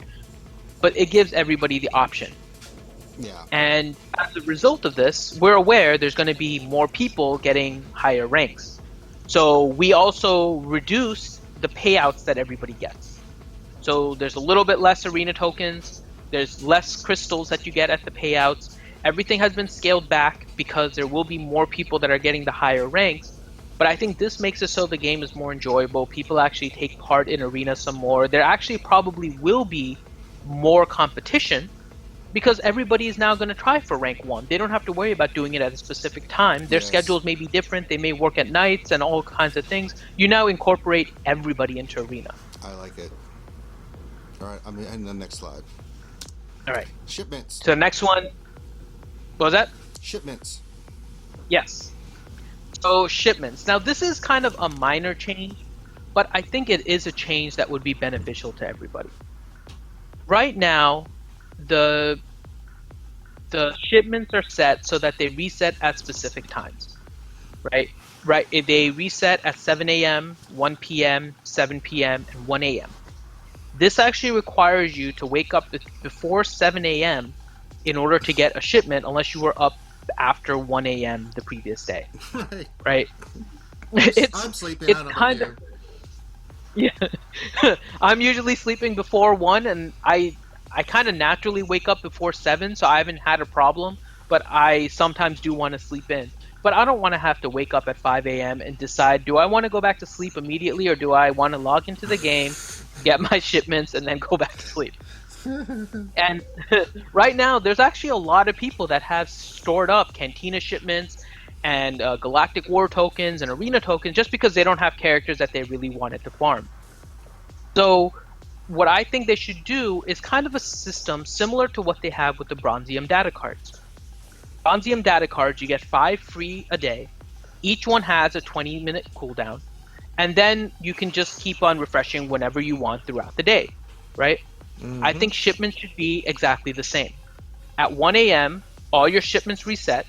But it gives everybody the option. Yeah. And as a result of this, we're aware there's going to be more people getting higher ranks. So we also reduce the payouts that everybody gets. So there's a little bit less arena tokens, there's less crystals that you get at the payouts. Everything has been scaled back because there will be more people that are getting the higher ranks. But I think this makes it so the game is more enjoyable. People actually take part in arena some more. There actually probably will be more competition because everybody is now going to try for rank 1. They don't have to worry about doing it at a specific time. Their schedules may be different. They may work at nights and all kinds of things. You now incorporate everybody into arena. I like it. All right, I'm in the next slide. All right. Shipments. So the next one, what was that? Shipments. Yes. So shipments. Now this is kind of a minor change, but I think it is a change that would be beneficial to everybody. Right now, the shipments are set so that they reset at specific times, right? Right. They reset at 7 a.m., 1 p.m., 7 p.m., and 1 a.m. This actually requires you to wake up before 7 a.m. in order to get a shipment, unless you were up after 1 a.m. the previous day. Right. Right. I'm sleeping. It's I don't kind care. of yeah. I'm usually sleeping before 1, and I kind of naturally wake up before 7, so I haven't had a problem. But I sometimes do want to sleep in. But I don't want to have to wake up at 5 a.m. and decide, do I want to go back to sleep immediately, or do I want to log into the game, get my shipments, and then go back to sleep? And right now, there's actually a lot of people that have stored up Cantina shipments and Galactic War tokens and Arena tokens just because they don't have characters that they really wanted to farm. So what I think they should do is kind of a system similar to what they have with the Bronzium data cards. Bronzium data cards, you get 5 free a day. Each one has a 20-minute cooldown. And then you can just keep on refreshing whenever you want throughout the day, right? I think shipments should be exactly the same. At 1 a.m., all your shipments reset,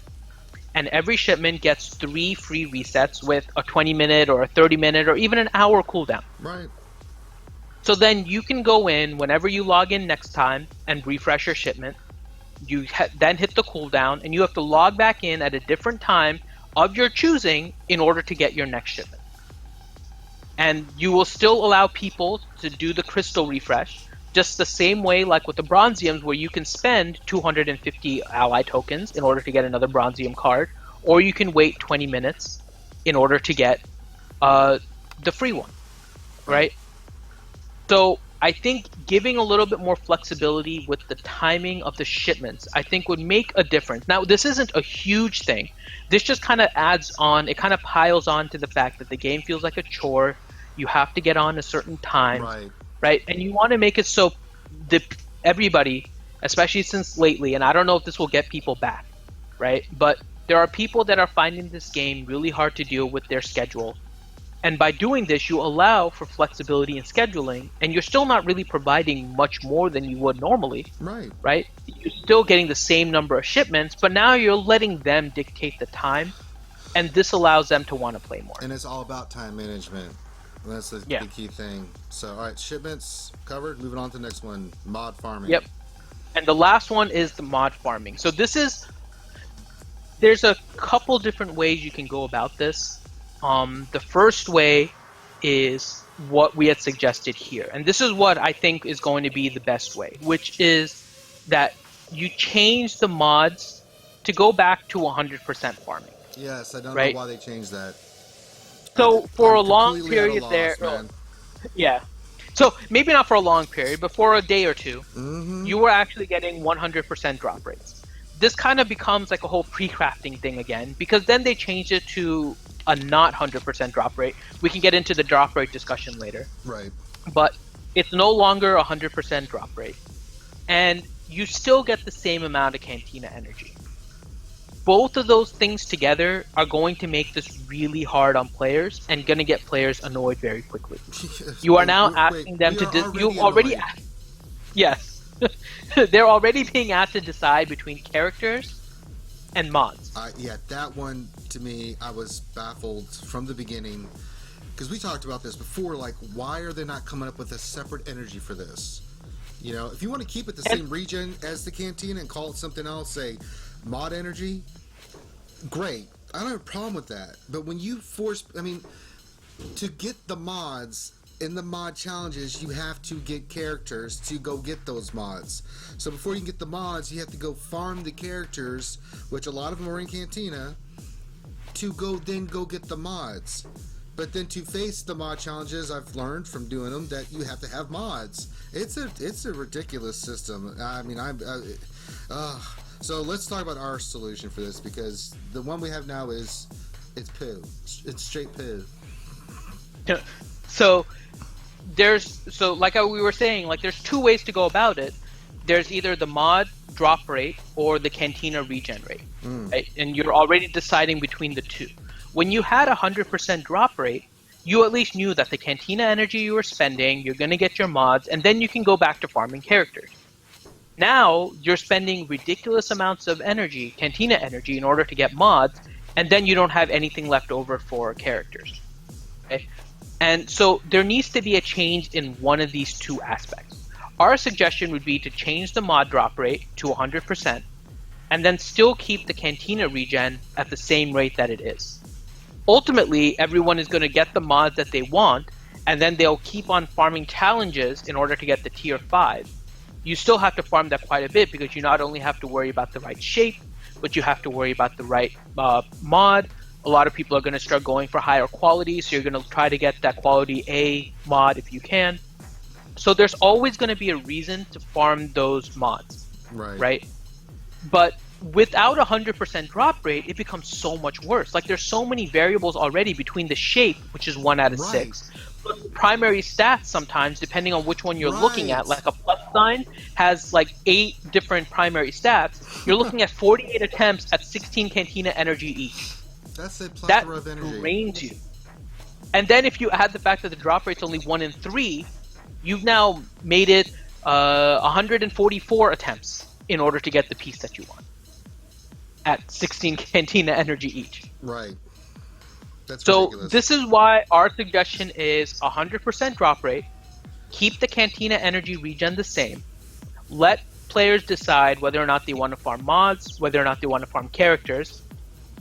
and every shipment gets 3 free resets with a 20-minute or a 30-minute or even an hour cooldown. Right. So then you can go in whenever you log in next time and refresh your shipment. You then hit the cooldown, and you have to log back in at a different time of your choosing in order to get your next shipment. And you will still allow people to do the crystal refresh, just the same way like with the Bronziums, where you can spend 250 ally tokens in order to get another Bronzium card, or you can wait 20 minutes in order to get the free one, right? So I think giving a little bit more flexibility with the timing of the shipments, I think would make a difference. Now, this isn't a huge thing. This just kind of adds on, it kind of piles on to the fact that the game feels like a chore. You have to get on a certain time, right? And you want to make it so everybody, especially since lately, and I don't know if this will get people back, right? But there are people that are finding this game really hard to deal with their schedule. And by doing this, you allow for flexibility in scheduling, and you're still not really providing much more than you would normally, right? You're still getting the same number of shipments, but now you're letting them dictate the time, and this allows them to want to play more. And it's all about time management. That's Yeah. the key thing. So, all right, shipments covered. Moving on to the next one, mod farming. Yep. And the last one is the mod farming. So there's a couple different ways you can go about this. The first way is what we had suggested here. And this is what I think is going to be the best way, which is that you change the mods to go back to 100% farming. Yes, I don't know Right? why they changed that. So for I'm a long completely at a period loss, there, man. yeah. So maybe not for a long period, but for a day or two, Mm-hmm. you were actually getting 100% drop rates. This kind of becomes like a whole pre-crafting thing again, because then they changed it to a not 100% drop rate. We can get into the drop rate discussion later, Right. but it's no longer 100% drop rate. And you still get the same amount of Cantina energy. Both of those things together are going to make this really hard on players and going to get players annoyed very quickly. You are now asking them to you've already yes. They're already being asked to decide between characters and mods. Yeah, that one to me, I was baffled from the beginning because we talked about this before. Like, why are they not coming up with a separate energy for this? You know, if you want to keep it the same region as the Cantina and call it something else, say mod energy, great. I don't have a problem with that. But when you force, I mean, to get the mods in the mod challenges, you have to get characters to go get those mods. So before you can get the mods, you have to go farm the characters, which a lot of them are in Cantina, to go get the mods. But then to face the mod challenges, I've learned from doing them that you have to have mods. It's a ridiculous system. I mean, so let's talk about our solution for this, because the one we have now it's poo. It's straight poo. So like we were saying, like there's two ways to go about it. There's either the mod drop rate or the Cantina regen rate, right? And you're already deciding between the two. When you had 100% drop rate, you at least knew that the Cantina energy you were spending, you're going to get your mods, and then you can go back to farming characters. Now you're spending ridiculous amounts of energy, Cantina energy, in order to get mods, and then you don't have anything left over for characters. Okay? And so there needs to be a change in one of these two aspects. Our suggestion would be to change the mod drop rate to 100%, and then still keep the Cantina regen at the same rate that it is. Ultimately, everyone is going to get the mods that they want, and then they'll keep on farming challenges in order to get the tier 5. You still have to farm that quite a bit, because you not only have to worry about the right shape, but you have to worry about the right mod. A lot of people are going to start going for higher quality, so you're going to try to get that quality A mod if you can. So there's always going to be a reason to farm those mods, right? But without 100% drop rate, it becomes so much worse. Like, there's so many variables already between the shape, which is 1 out of 6, but primary stats sometimes, depending on which one you're looking at, like a plus sign has like 8 different primary stats. You're looking at 48 attempts at 16 Cantina energy each. That's a plethora of energy. That drains you. And then if you add the fact that the drop rate's only 1 in 3, you've now made it 144 attempts in order to get the piece that you want at 16 Cantina energy each. Right. That's so ridiculous. This is why our suggestion is 100% drop rate, keep the Cantina energy regen the same, let players decide whether or not they want to farm mods, whether or not they want to farm characters.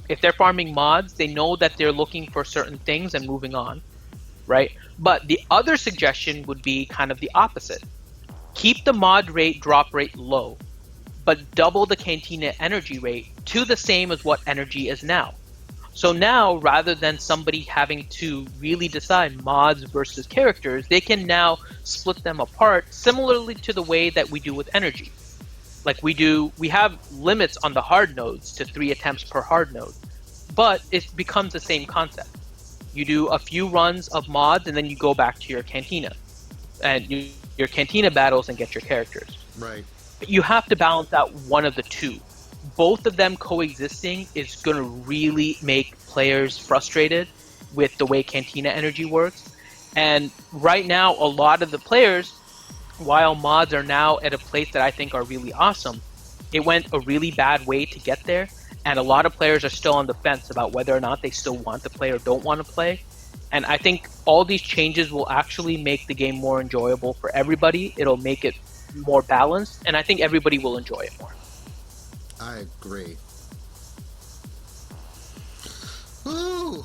If they're farming mods, they know that they're looking for certain things and moving on, right? But the other suggestion would be kind of the opposite. Keep the mod rate drop rate low, but double the Cantina energy rate to the same as what energy is now. So now, rather than somebody having to really decide mods versus characters, they can now split them apart, similarly to the way that we do with energy. Like we have limits on the hard nodes to 3 attempts per hard node, but it becomes the same concept. You do a few runs of mods, and then you go back to your Cantina, and your Cantina battles and get your characters. Right. You have to balance out one of the two. Both of them coexisting is going to really make players frustrated with the way Cantina energy works. And right now, a lot of the players, while mods are now at a place that I think are really awesome, it went a really bad way to get there. And a lot of players are still on the fence about whether or not they still want to play or don't want to play. And I think all these changes will actually make the game more enjoyable for everybody. It'll make it more balanced, and I think everybody will enjoy it more. I agree. Ooh.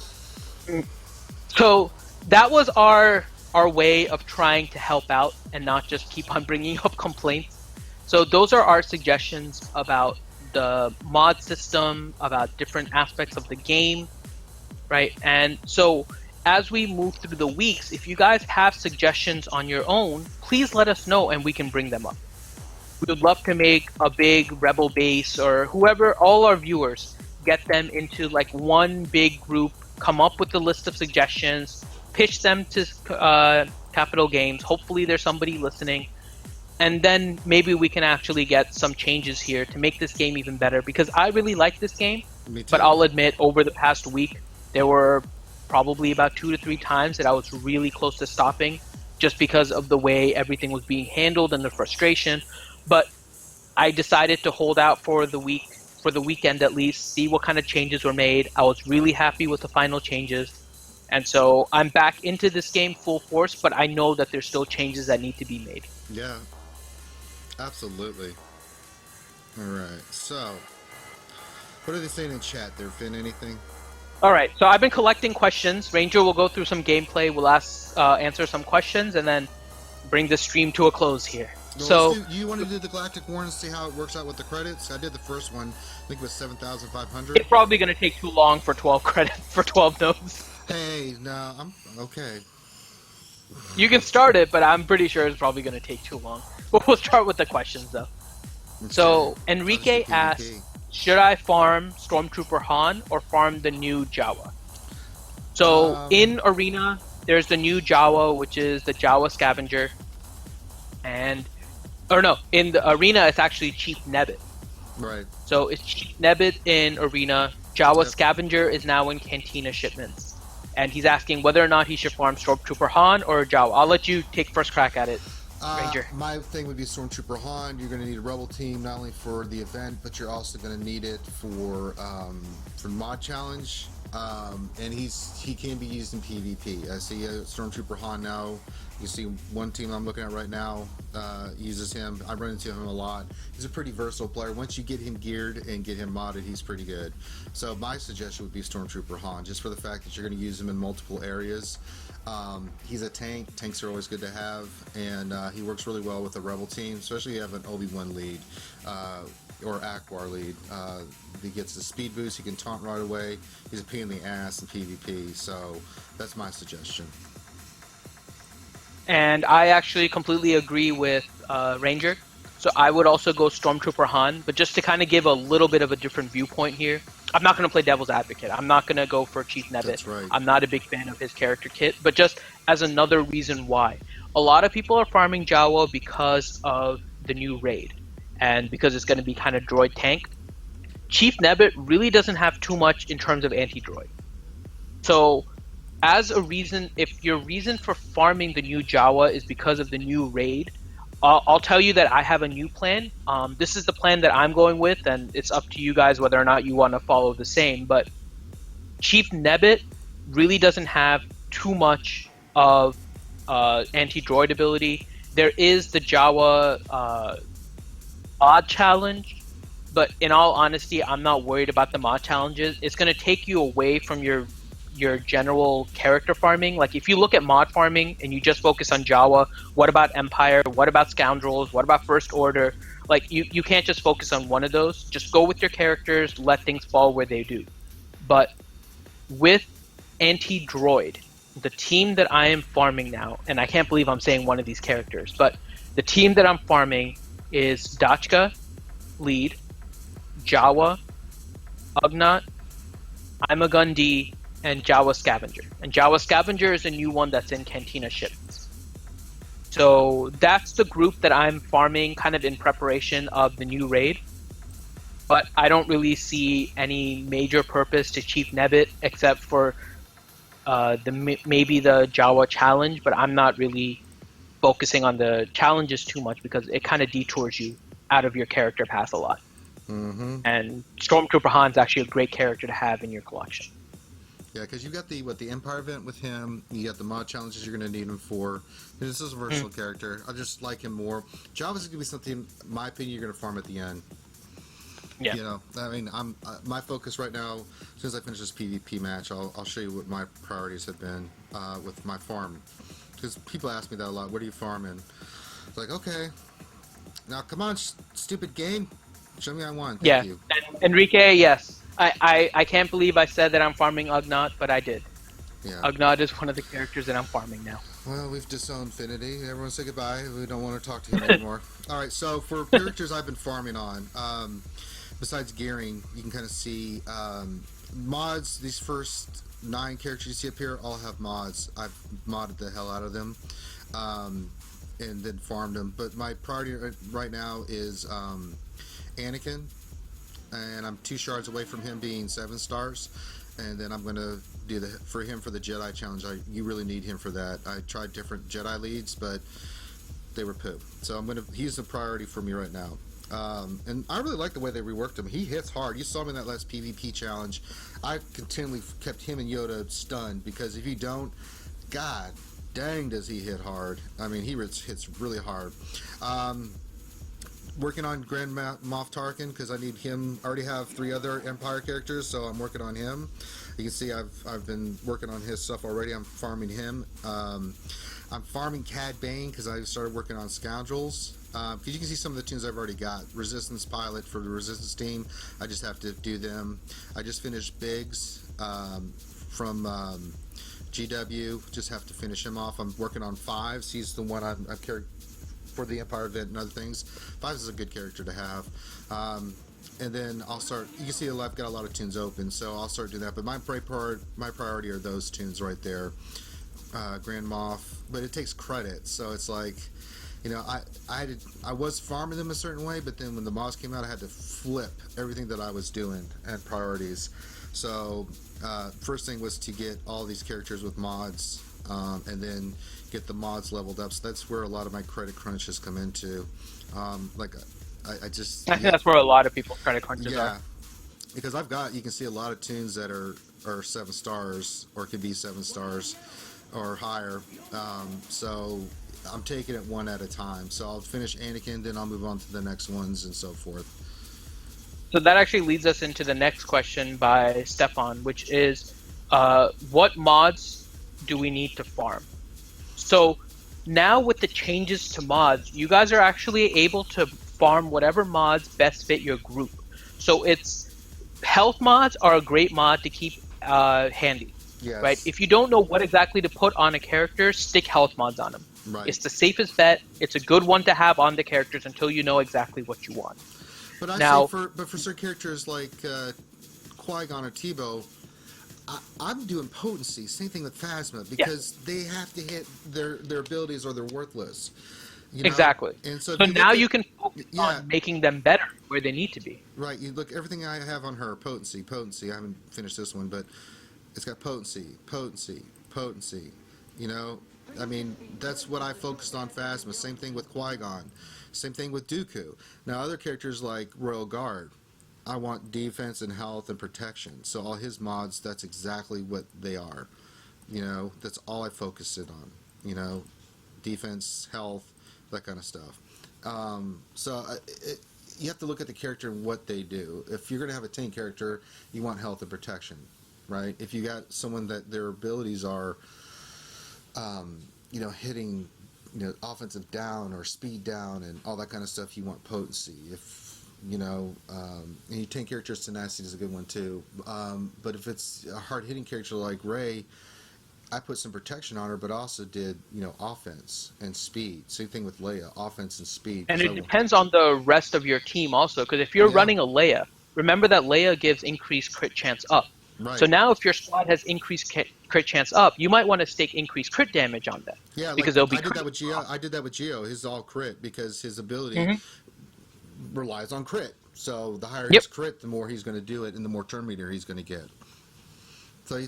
So that was our way of trying to help out and not just keep on bringing up complaints. So those are our suggestions about the mod system, about different aspects of the game, right? And so as we move through the weeks, if you guys have suggestions on your own, please let us know and we can bring them up. We would love to make a big Rebel base, or whoever, all our viewers, get them into like one big group, come up with a list of suggestions, pitch them to Capital Games. Hopefully there's somebody listening. And then maybe we can actually get some changes here to make this game even better, because I really like this game. Me too. But I'll admit, over the past week, there were probably about 2 to 3 times that I was really close to stopping just because of the way everything was being handled and the frustration. But I decided to hold out for the weekend at least, see what kind of changes were made. I was really happy with the final changes. And so I'm back into this game full force, but I know that there's still changes that need to be made. Yeah. Absolutely. All right. So, what are they saying in chat there, Finn? Anything? All right. So I've been collecting questions. Ranger will go through some gameplay. We'll answer some questions and then bring the stream to a close here. Well, So you want to do the Galactic War and see how it works out with the credits? I did the first one. I think it was 7,500. it's probably going to take too long for 12 credits for 12 nodes. Hey, no, I'm okay. You can start it, but I'm pretty sure it's probably going to take too long. But we'll start with the questions though. Okay. So Enrique Obviously, asks, PvP. should I farm Stormtrooper Han or farm the new Jawa? So in Arena, there's the new Jawa, which is the Jawa Scavenger. In the Arena, it's actually Chief Nebbit. Right. So it's Chief Nebbit in Arena. Jawa Yep. Scavenger is now in Cantina shipments. And he's asking whether or not he should farm Stormtrooper Han or Jawa. I'll let you take first crack at it, Ranger. My thing would be Stormtrooper Han. You're going to need a Rebel team not only for the event, but you're also going to need it for mod challenge. And he can be used in PvP. I see Stormtrooper Han now. You see one team I'm looking at right now uses him. I run into him a lot. He's a pretty versatile player. Once you get him geared and get him modded, he's pretty good. So my suggestion would be Stormtrooper Han, just for the fact that you're going to use him in multiple areas. He's a tank. Tanks are always good to have, and he works really well with a Rebel team, especially if you have an Obi-Wan lead or Akbar lead. He gets the speed boost. He can taunt right away. He's a pain in the ass in PvP, so that's my suggestion. And I actually completely agree with Ranger. So I would also go Stormtrooper Han, but just to kind of give a little bit of a different viewpoint here, I'm not going to play Devil's Advocate. I'm not going to go for Chief Nebbit. That's right. I'm not a big fan of his character kit, but just as another reason why. A lot of people are farming Jawa because of the new raid, and because it's going to be kind of droid tank. Chief Nebbit really doesn't have too much in terms of anti-droid. So as a reason, if your reason for farming the new Jawa is because of the new raid, I'll tell you that I have a new plan. This is the plan that I'm going with, and it's up to you guys whether or not you want to follow the same. But Chief Nebbit really doesn't have too much of anti-droid ability. There is the Jawa mod challenge, but in all honesty, I'm not worried about the mod challenges. It's going to take you away from your general character farming. Like if you look at mod farming and you just focus on Jawa, what about Empire? What about Scoundrels? What about First Order? Like you can't just focus on one of those. Just go with your characters, let things fall where they do. But with anti-droid, the team that I am farming now, and I can't believe I'm saying one of these characters, but the team that I'm farming is Dachka, lead, Jawa, Ugnaught, Imagun D, and Jawa Scavenger. And Jawa Scavenger is a new one that's in Cantina shipments. So that's the group that I'm farming kind of in preparation of the new raid. But I don't really see any major purpose to Chief Nebbit except for maybe the Jawa challenge, but I'm not really focusing on the challenges too much because it kind of detours you out of your character path a lot. Mm-hmm. And Stormtrooper Han's actually a great character to have in your collection. Yeah, because you got the Empire event with him. You got the mod challenges you're going to need him for. This is a versatile character. I just like him more. Java's going to be something, in my opinion, you're going to farm at the end. Yeah. You know, I mean, my focus right now. As soon as I finish this PvP match, I'll show you what my priorities have been with my farm. Because people ask me that a lot. What are you farming? It's like, okay, now come on, stupid game. Show me I won. Thank you. Enrique, yes. I can't believe I said that I'm farming Ugnaught, but I did. Yeah. Ugnaught is one of the characters that I'm farming now. Well, we've disowned Infinity. Everyone say goodbye. We don't want to talk to him anymore. All right, so for characters I've been farming on, besides gearing, you can kind of see mods. These first 9 characters you see up here all have mods. I've modded the hell out of them and then farmed them. But my priority right now is Anakin, and I'm 2 shards away from him being 7 stars. And then I'm going to do for the Jedi challenge. You really need him for that. I tried different Jedi leads, but they were poo. So he's the priority for me right now. And I really like the way they reworked him. He hits hard. You saw him in that last PvP challenge. I continually kept him and Yoda stunned, because if you don't, god dang does he hit hard. I mean, he hits really hard. Working on Grand Moff Tarkin, because I need him. I already have 3 other Empire characters, so I'm working on him. You can see I've been working on his stuff already. I'm farming him. I'm farming Cad Bane, because I started working on Scoundrels. Because you can see some of the tunes I've already got. Resistance Pilot for the Resistance team. I just have to do them. I just finished Biggs from GW. Just have to finish him off. I'm working on Fives. He's the one I've carried for the Empire event and other things. Fives is a good character to have. And then I'll start. You can see I've got a lot of tunes open, so I'll start doing that. But my priority are those tunes right there, Grand Moff. But it takes credit, so it's like, you know, I was farming them a certain way, but then when the mods came out, I had to flip everything that I was doing and priorities. So first thing was to get all these characters with mods, and then get the mods leveled up. So that's where a lot of my credit crunches come into. I think that's where a lot of people's credit crunches are. Because you can see a lot of tunes that are 7 stars, or could be 7 stars or higher. So I'm taking it one at a time. So I'll finish Anakin, then I'll move on to the next ones and so forth. So that actually leads us into the next question by Stefan, which is, what mods do we need to farm? So now with the changes to mods, you guys are actually able to farm whatever mods best fit your group. So health mods are a great mod to keep handy. Yes. Right? If you don't know what exactly to put on a character, stick health mods on them. Right. It's the safest bet. It's a good one to have on the characters until you know exactly what you want. But for certain characters like Qui-Gon or Tebow, I'm doing potency. Same thing with Phasma, because they have to hit their abilities or they're worthless. You know? Exactly. And so now you can focus on making them better where they need to be. Right. You look, everything I have on her, potency. I haven't finished this one, but it's got potency. You know, I mean, that's what I focused on Phasma. Same thing with Qui-Gon. Same thing with Dooku. Now, other characters like Royal Guard, I want defense and health and protection. So all his mods, that's exactly what they are. You know, that's all I focus it on. You know, defense, health, that kind of stuff. You have to look at the character and what they do. If you're going to have a tank character, you want health and protection, right? If you got someone that their abilities are, hitting, offensive down or speed down and all that kind of stuff, you want potency. If and tank characters, tenacity is a good one too. But if it's a hard-hitting character like Rey, I put some protection on her, but also did, offense and speed. Same thing with Leia, offense and speed. And it depends on the rest of your team also, because if you're running a Leia, remember that Leia gives increased crit chance up. Right. So now if your squad has increased crit chance up, you might want to stake increased crit damage on them. Yeah, because they'll be I did that with Gio. His all crit, because his ability relies on crit. So the higher his crit, the more he's going to do it, and the more turn meter he's going to get.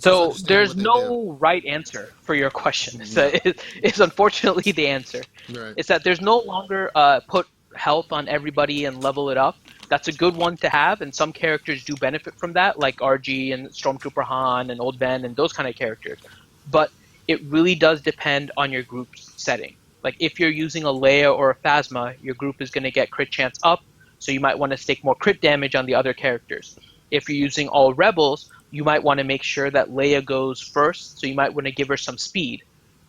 So there's no right answer for your question. So it's unfortunately the answer. Right. It's that there's no longer put health on everybody and level it up. That's a good one to have, and some characters do benefit from that, like RG and Stormtrooper Han and Old Ben and those kind of characters. But it really does depend on your group setting. Like if you're using a Leia or a Phasma, your group is going to get crit chance up, so you might want to stake more crit damage on the other characters. If you're using all Rebels, you might want to make sure that Leia goes first, so you might want to give her some speed,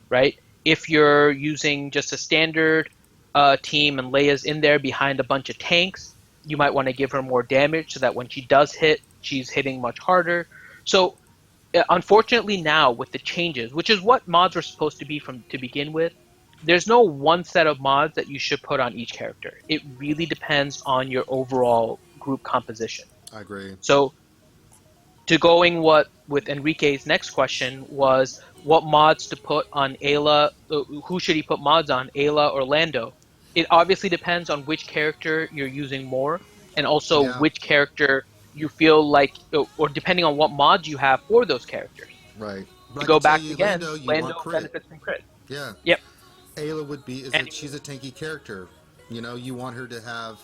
right? If you're using just a standard team and Leia's in there behind a bunch of tanks, you might want to give her more damage so that when she does hit, she's hitting much harder. So unfortunately now with the changes, which is what mods were supposed to be from to begin with, there's no one set of mods that you should put on each character. It really depends on your overall group composition. I agree. So to going what with Enrique's next question was what mods to put on Ayla, who should he put mods on, Ayla or Lando? It obviously depends on which character you're using more, and also Yeah. which character you feel like, or depending on what mods you have for those characters. Right. But To I go can tell back you, again, Lando, you want Lando crit. benefits from crit. Yeah. Yep. Ayla would be is And that she's a tanky character. You know, you want her to have,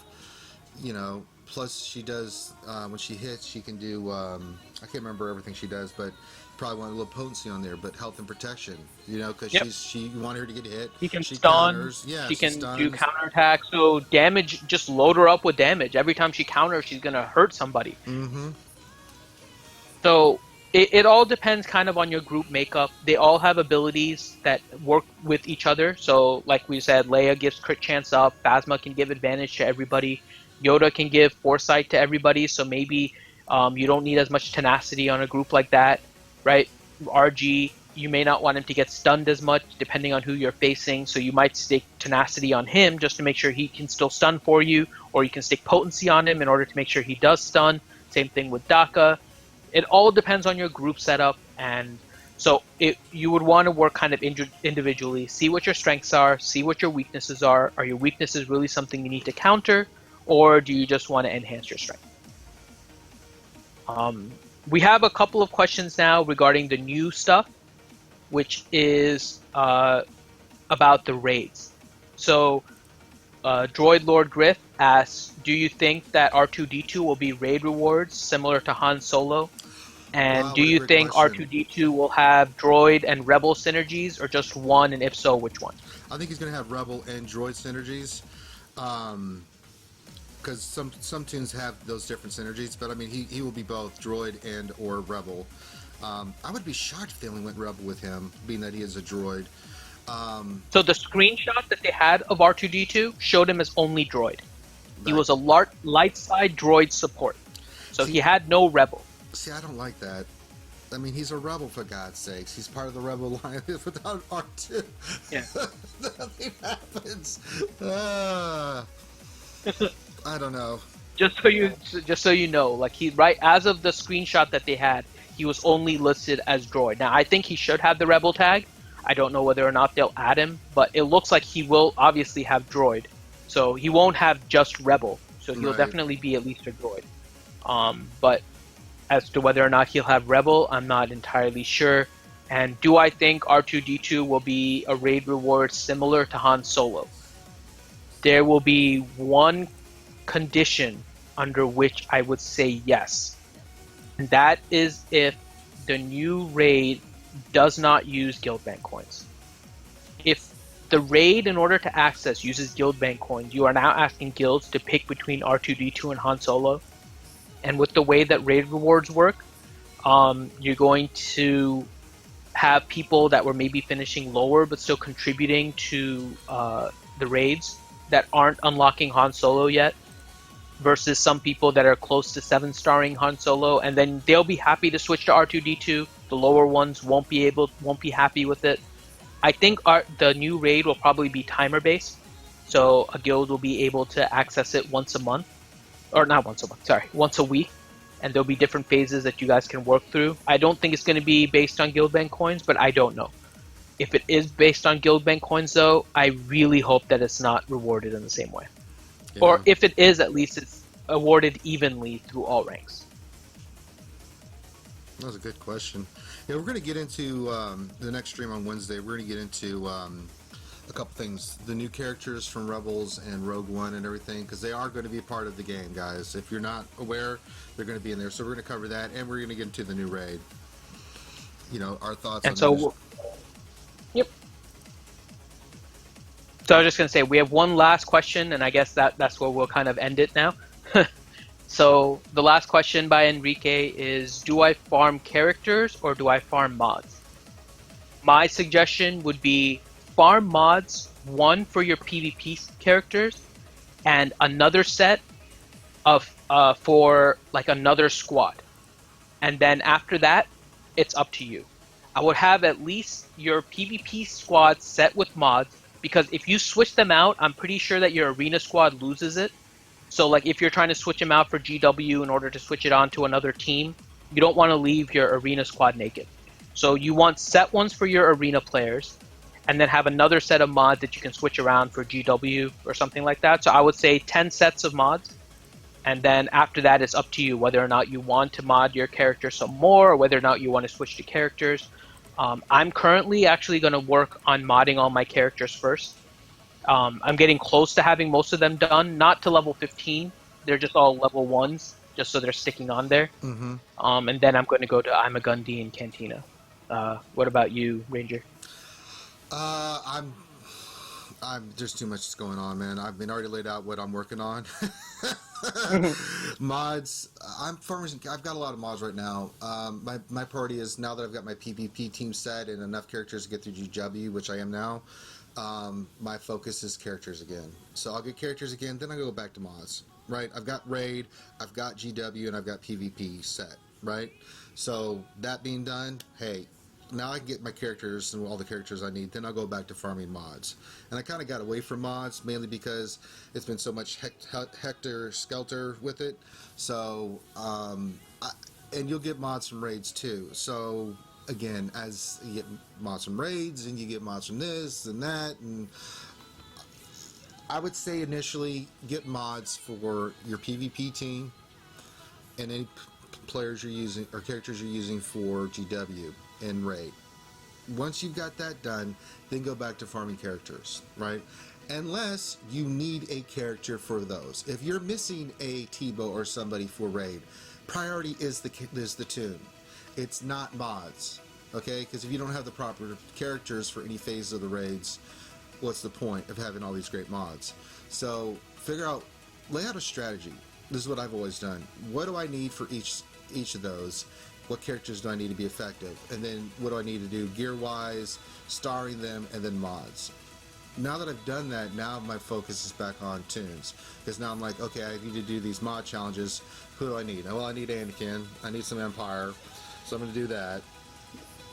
you know, plus she does when she hits, she can do. I can't remember everything she does, but probably want a little potency on there. But health and protection, you know, because yep, you want her to get hit. she can She stun. counters. Yeah, She she can do stuns. counterattack. So damage, just load her up with damage. Every time she counters, she's gonna hurt somebody. Mm-hmm. So it all depends kind of on your group makeup. They all have abilities that work with each other. So like we said, Leia gives crit chance up. Phasma can give advantage to everybody. Yoda can give foresight to everybody. So maybe you don't need as much tenacity on a group like that, right? RG, you may not want him to get stunned as much depending on who you're facing. So you might stake tenacity on him just to make sure he can still stun for you, or you can stake potency on him in order to make sure he does stun. Same thing with Daka. It all depends on your group setup, and so you would want to work kind of individually, see what your strengths are, see what your weaknesses are. Are your weaknesses really something you need to counter, or do you just want to enhance your strength? We have a couple of questions now regarding the new stuff, which is about the raids. So Droid Lord Griff asks, do you think that R2-D2 will be raid rewards similar to Han Solo? And Wow, do what a you great think question. R2-D2 will have droid and rebel synergies, or just one, and if so, which one? I think he's going to have Rebel and Droid synergies. Because some tunes have those different synergies, but I mean he will be both droid and or rebel. I would be shocked if they only went rebel with him, being that he is a droid. So the screenshot that they had of R2-D2 showed him as only droid. He Right. was a light side droid support. So he See, had no rebel. see, I don't like that. I mean, he's a rebel for God's sakes. He's part of the rebel line. Without R2, Yeah. nothing happens. I don't know. Just so you know, like he right as of the screenshot that they had, he was only listed as droid. Now I think he should have the rebel tag. I don't know whether or not they'll add him, but it looks like he will obviously have droid. So he won't have just rebel. So he'll Right. definitely be at least a droid. But as to whether or not he'll have rebel, I'm not entirely sure. And do I think R2-D2 will be a raid reward similar to Han Solo? There will be one condition under which I would say yes. And that is if the new raid does not use guild bank coins. If the raid, in order to access, uses guild bank coins, you are now asking guilds to pick between R2-D2 and Han Solo. And with the way that raid rewards work, you're going to have people that were maybe finishing lower but still contributing to the raids that aren't unlocking Han Solo yet, versus some people that are close to 7-starring Han Solo, and then they'll be happy to switch to R2-D2. The lower ones won't be happy with it. I think the new raid will probably be timer based, so a guild will be able to access it once a month, or not once a month, sorry, once a week, and there'll be different phases that you guys can work through. I don't think it's going to be based on guild bank coins, but I don't know. If it is based on guild bank coins, though, I really hope that it's not rewarded in the same way. Yeah. Or if it is, at least it's awarded evenly through all ranks. That was a good question. Yeah, we're going to get into the next stream on Wednesday. We're going to get into a couple things. The new characters from Rebels and Rogue One and everything, because they are going to be part of the game, guys. If you're not aware, they're going to be in there. So we're going to cover that, and we're going to get into the new raid. Our thoughts And on the new. yep. So I was just going to say, we have one last question, and I guess that's where we'll kind of end it now. So the last question by Enrique is, do I farm characters or do I farm mods? My suggestion would be farm mods, one for your PvP characters, and another set of for like another squad. And then after that, it's up to you. I would have at least your PvP squad set with mods, because if you switch them out, I'm pretty sure that your arena squad loses it. So like if you're trying to switch them out for GW in order to switch it on to another team, you don't want to leave your arena squad naked. So you want set ones for your arena players, and then have another set of mods that you can switch around for GW or something like that. So I would say 10 sets of mods, and then after that, it's up to you whether or not you want to mod your character some more, or whether or not you want to switch to characters. I'm currently actually going to work on modding all my characters first. I'm getting close to having most of them done, not to level 15. They're just all level 1s, just so they're sticking on there. Mm-hmm. And then I'm going to go to I'm a Gundy and Cantina. What about you, Ranger? I'm there's too much that's going on, man. I've been already laid out what I'm working on. Mods. I've got a lot of mods right now. My priority is, now that I've got my PvP team set and enough characters to get through GW, which I am now. My focus is characters again. So I'll get characters again, then I go back to mods. Right? I've got raid, I've got GW, and I've got PvP set. Right? So that being done, hey, now I can get my characters and all the characters I need, then I'll go back to farming mods. And I kind of got away from mods, mainly because it's been so much hector skelter with it. So, and you'll get mods from raids too. So, again, as you get mods from raids, and you get mods from this and that, and I would say initially get mods for your PvP team and any players you're using or characters you're using for GW and raid. Once you've got that done, then go back to farming characters, right? Unless you need a character for those. If you're missing a Tebow or somebody for raid, priority is the tune. It's not mods, okay? Because if you don't have the proper characters for any phase of the raids, what's the point of having all these great mods? So lay out a strategy. This is what I've always done. What do I need for each of those? What characters do I need to be effective? And then what do I need to do gear-wise, starring them, and then mods? Now that I've done that, now my focus is back on tunes. Because now I'm like, okay, I need to do these mod challenges. Who do I need? Well, I need Anakin. I need some Empire. So I'm going to do that.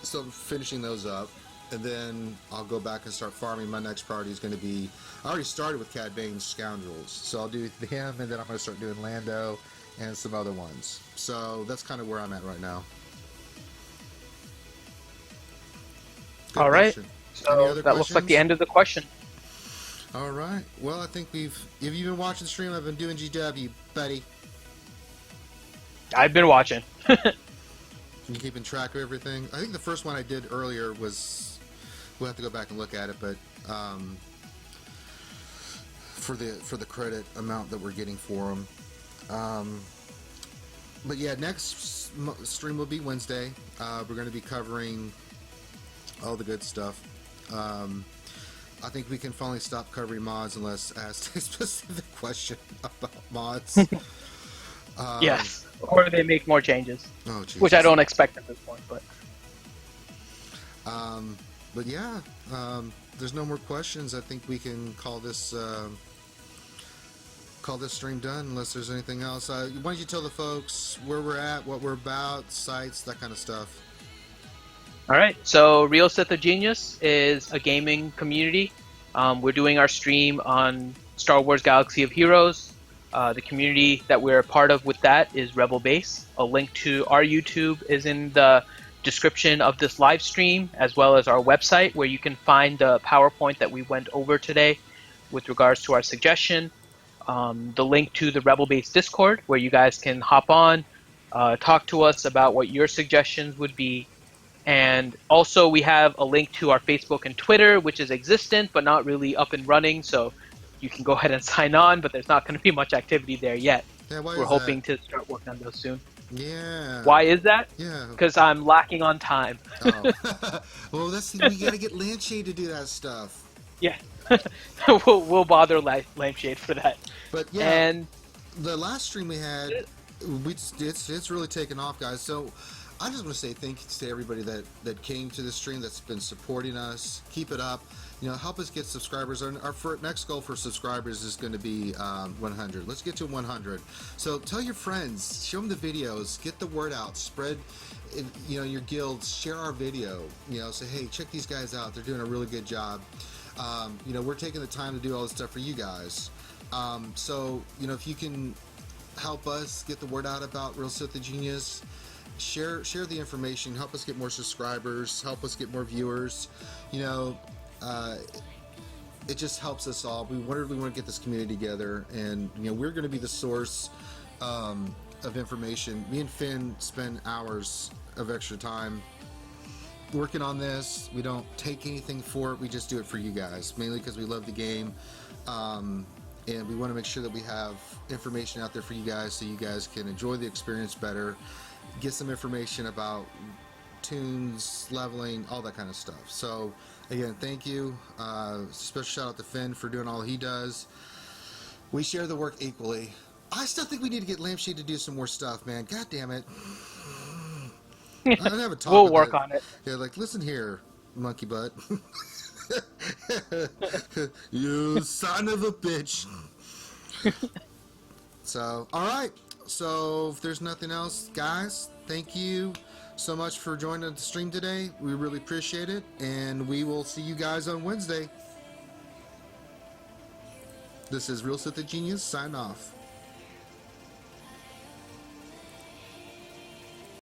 So I'm finishing those up. And then I'll go back and start farming. My next priority is going to be, I already started with Cad Bane's Scoundrels. So I'll do him, and then I'm going to start doing Lando and some other ones. So that's kind of where I'm at right now. Good All right. question. So that looks like the end of the question. All right. Well, I think if you've been watching the stream, I've been doing GW, buddy. I've been watching. You keeping track of everything? I think the first one I did earlier was, we'll have to go back and look at it, but for the credit amount that we're getting for them. But yeah, next stream will be Wednesday. We're going to be covering all the good stuff. I think we can finally stop covering mods unless asked a specific question about mods. Yes, or they make more changes, which I don't expect at this point. But yeah, there's no more questions. I think we can call this stream done unless there's anything else. Why don't you tell the folks where we're at, what we're about, sites, that kind of stuff. All right, so Real Sith of Genius is a gaming community. We're doing our stream on Star Wars Galaxy of Heroes. The community that we're a part of with that is Rebel Base. A link to our YouTube is in the description of this live stream, as well as our website, where you can find the PowerPoint that we went over today with regards to our suggestion. The link to the Rebel Base Discord, where you guys can hop on, talk to us about what your suggestions would be, And also, we have a link to our Facebook and Twitter, which is existent but not really up and running. So you can go ahead and sign on, but there's not going to be much activity there yet. Yeah, why We're is that? hoping to start working on those soon. Yeah. Why is that? Yeah. Because I'm lacking on time. Oh. Well, we gotta get Lampshade to do that stuff. Yeah, we'll bother Lampshade for that. But yeah, And the last stream we had, it's really taken off, guys. So I just want to say thank you to everybody that came to the stream, that's been supporting us. Keep it up. Help us get subscribers. Our next goal for subscribers is going to be 100. Let's get to 100. So tell your friends, show them the videos, get the word out, spread, your guilds, share our video. Say, hey, check these guys out. They're doing a really good job. We're taking the time to do all this stuff for you guys. So if you can help us get the word out about Real Sith the Genius, share the information, help us get more subscribers, help us get more viewers. It just helps us all. We really want to get this community together, and we're going to be the source of information. Me and Finn spend hours of extra time working on this. We don't take anything for it. We just do it for you guys, mainly because we love the game, and we want to make sure that we have information out there for you guys, so you guys can enjoy the experience better, get some information about tunes, leveling, all that kind of stuff. So again, thank you. Special shout out to Finn for doing all he does. We share the work equally. I still think we need to get Lampshade to do some more stuff, man. God damn it. I don't have a talk we'll with work it. on it. Yeah, like, listen here, monkey butt. You son of a bitch. So, all right. So, if there's nothing else, guys, thank you so much for joining the stream today. We really appreciate it, and we will see you guys on Wednesday. This is Real Sith the Genius, sign off.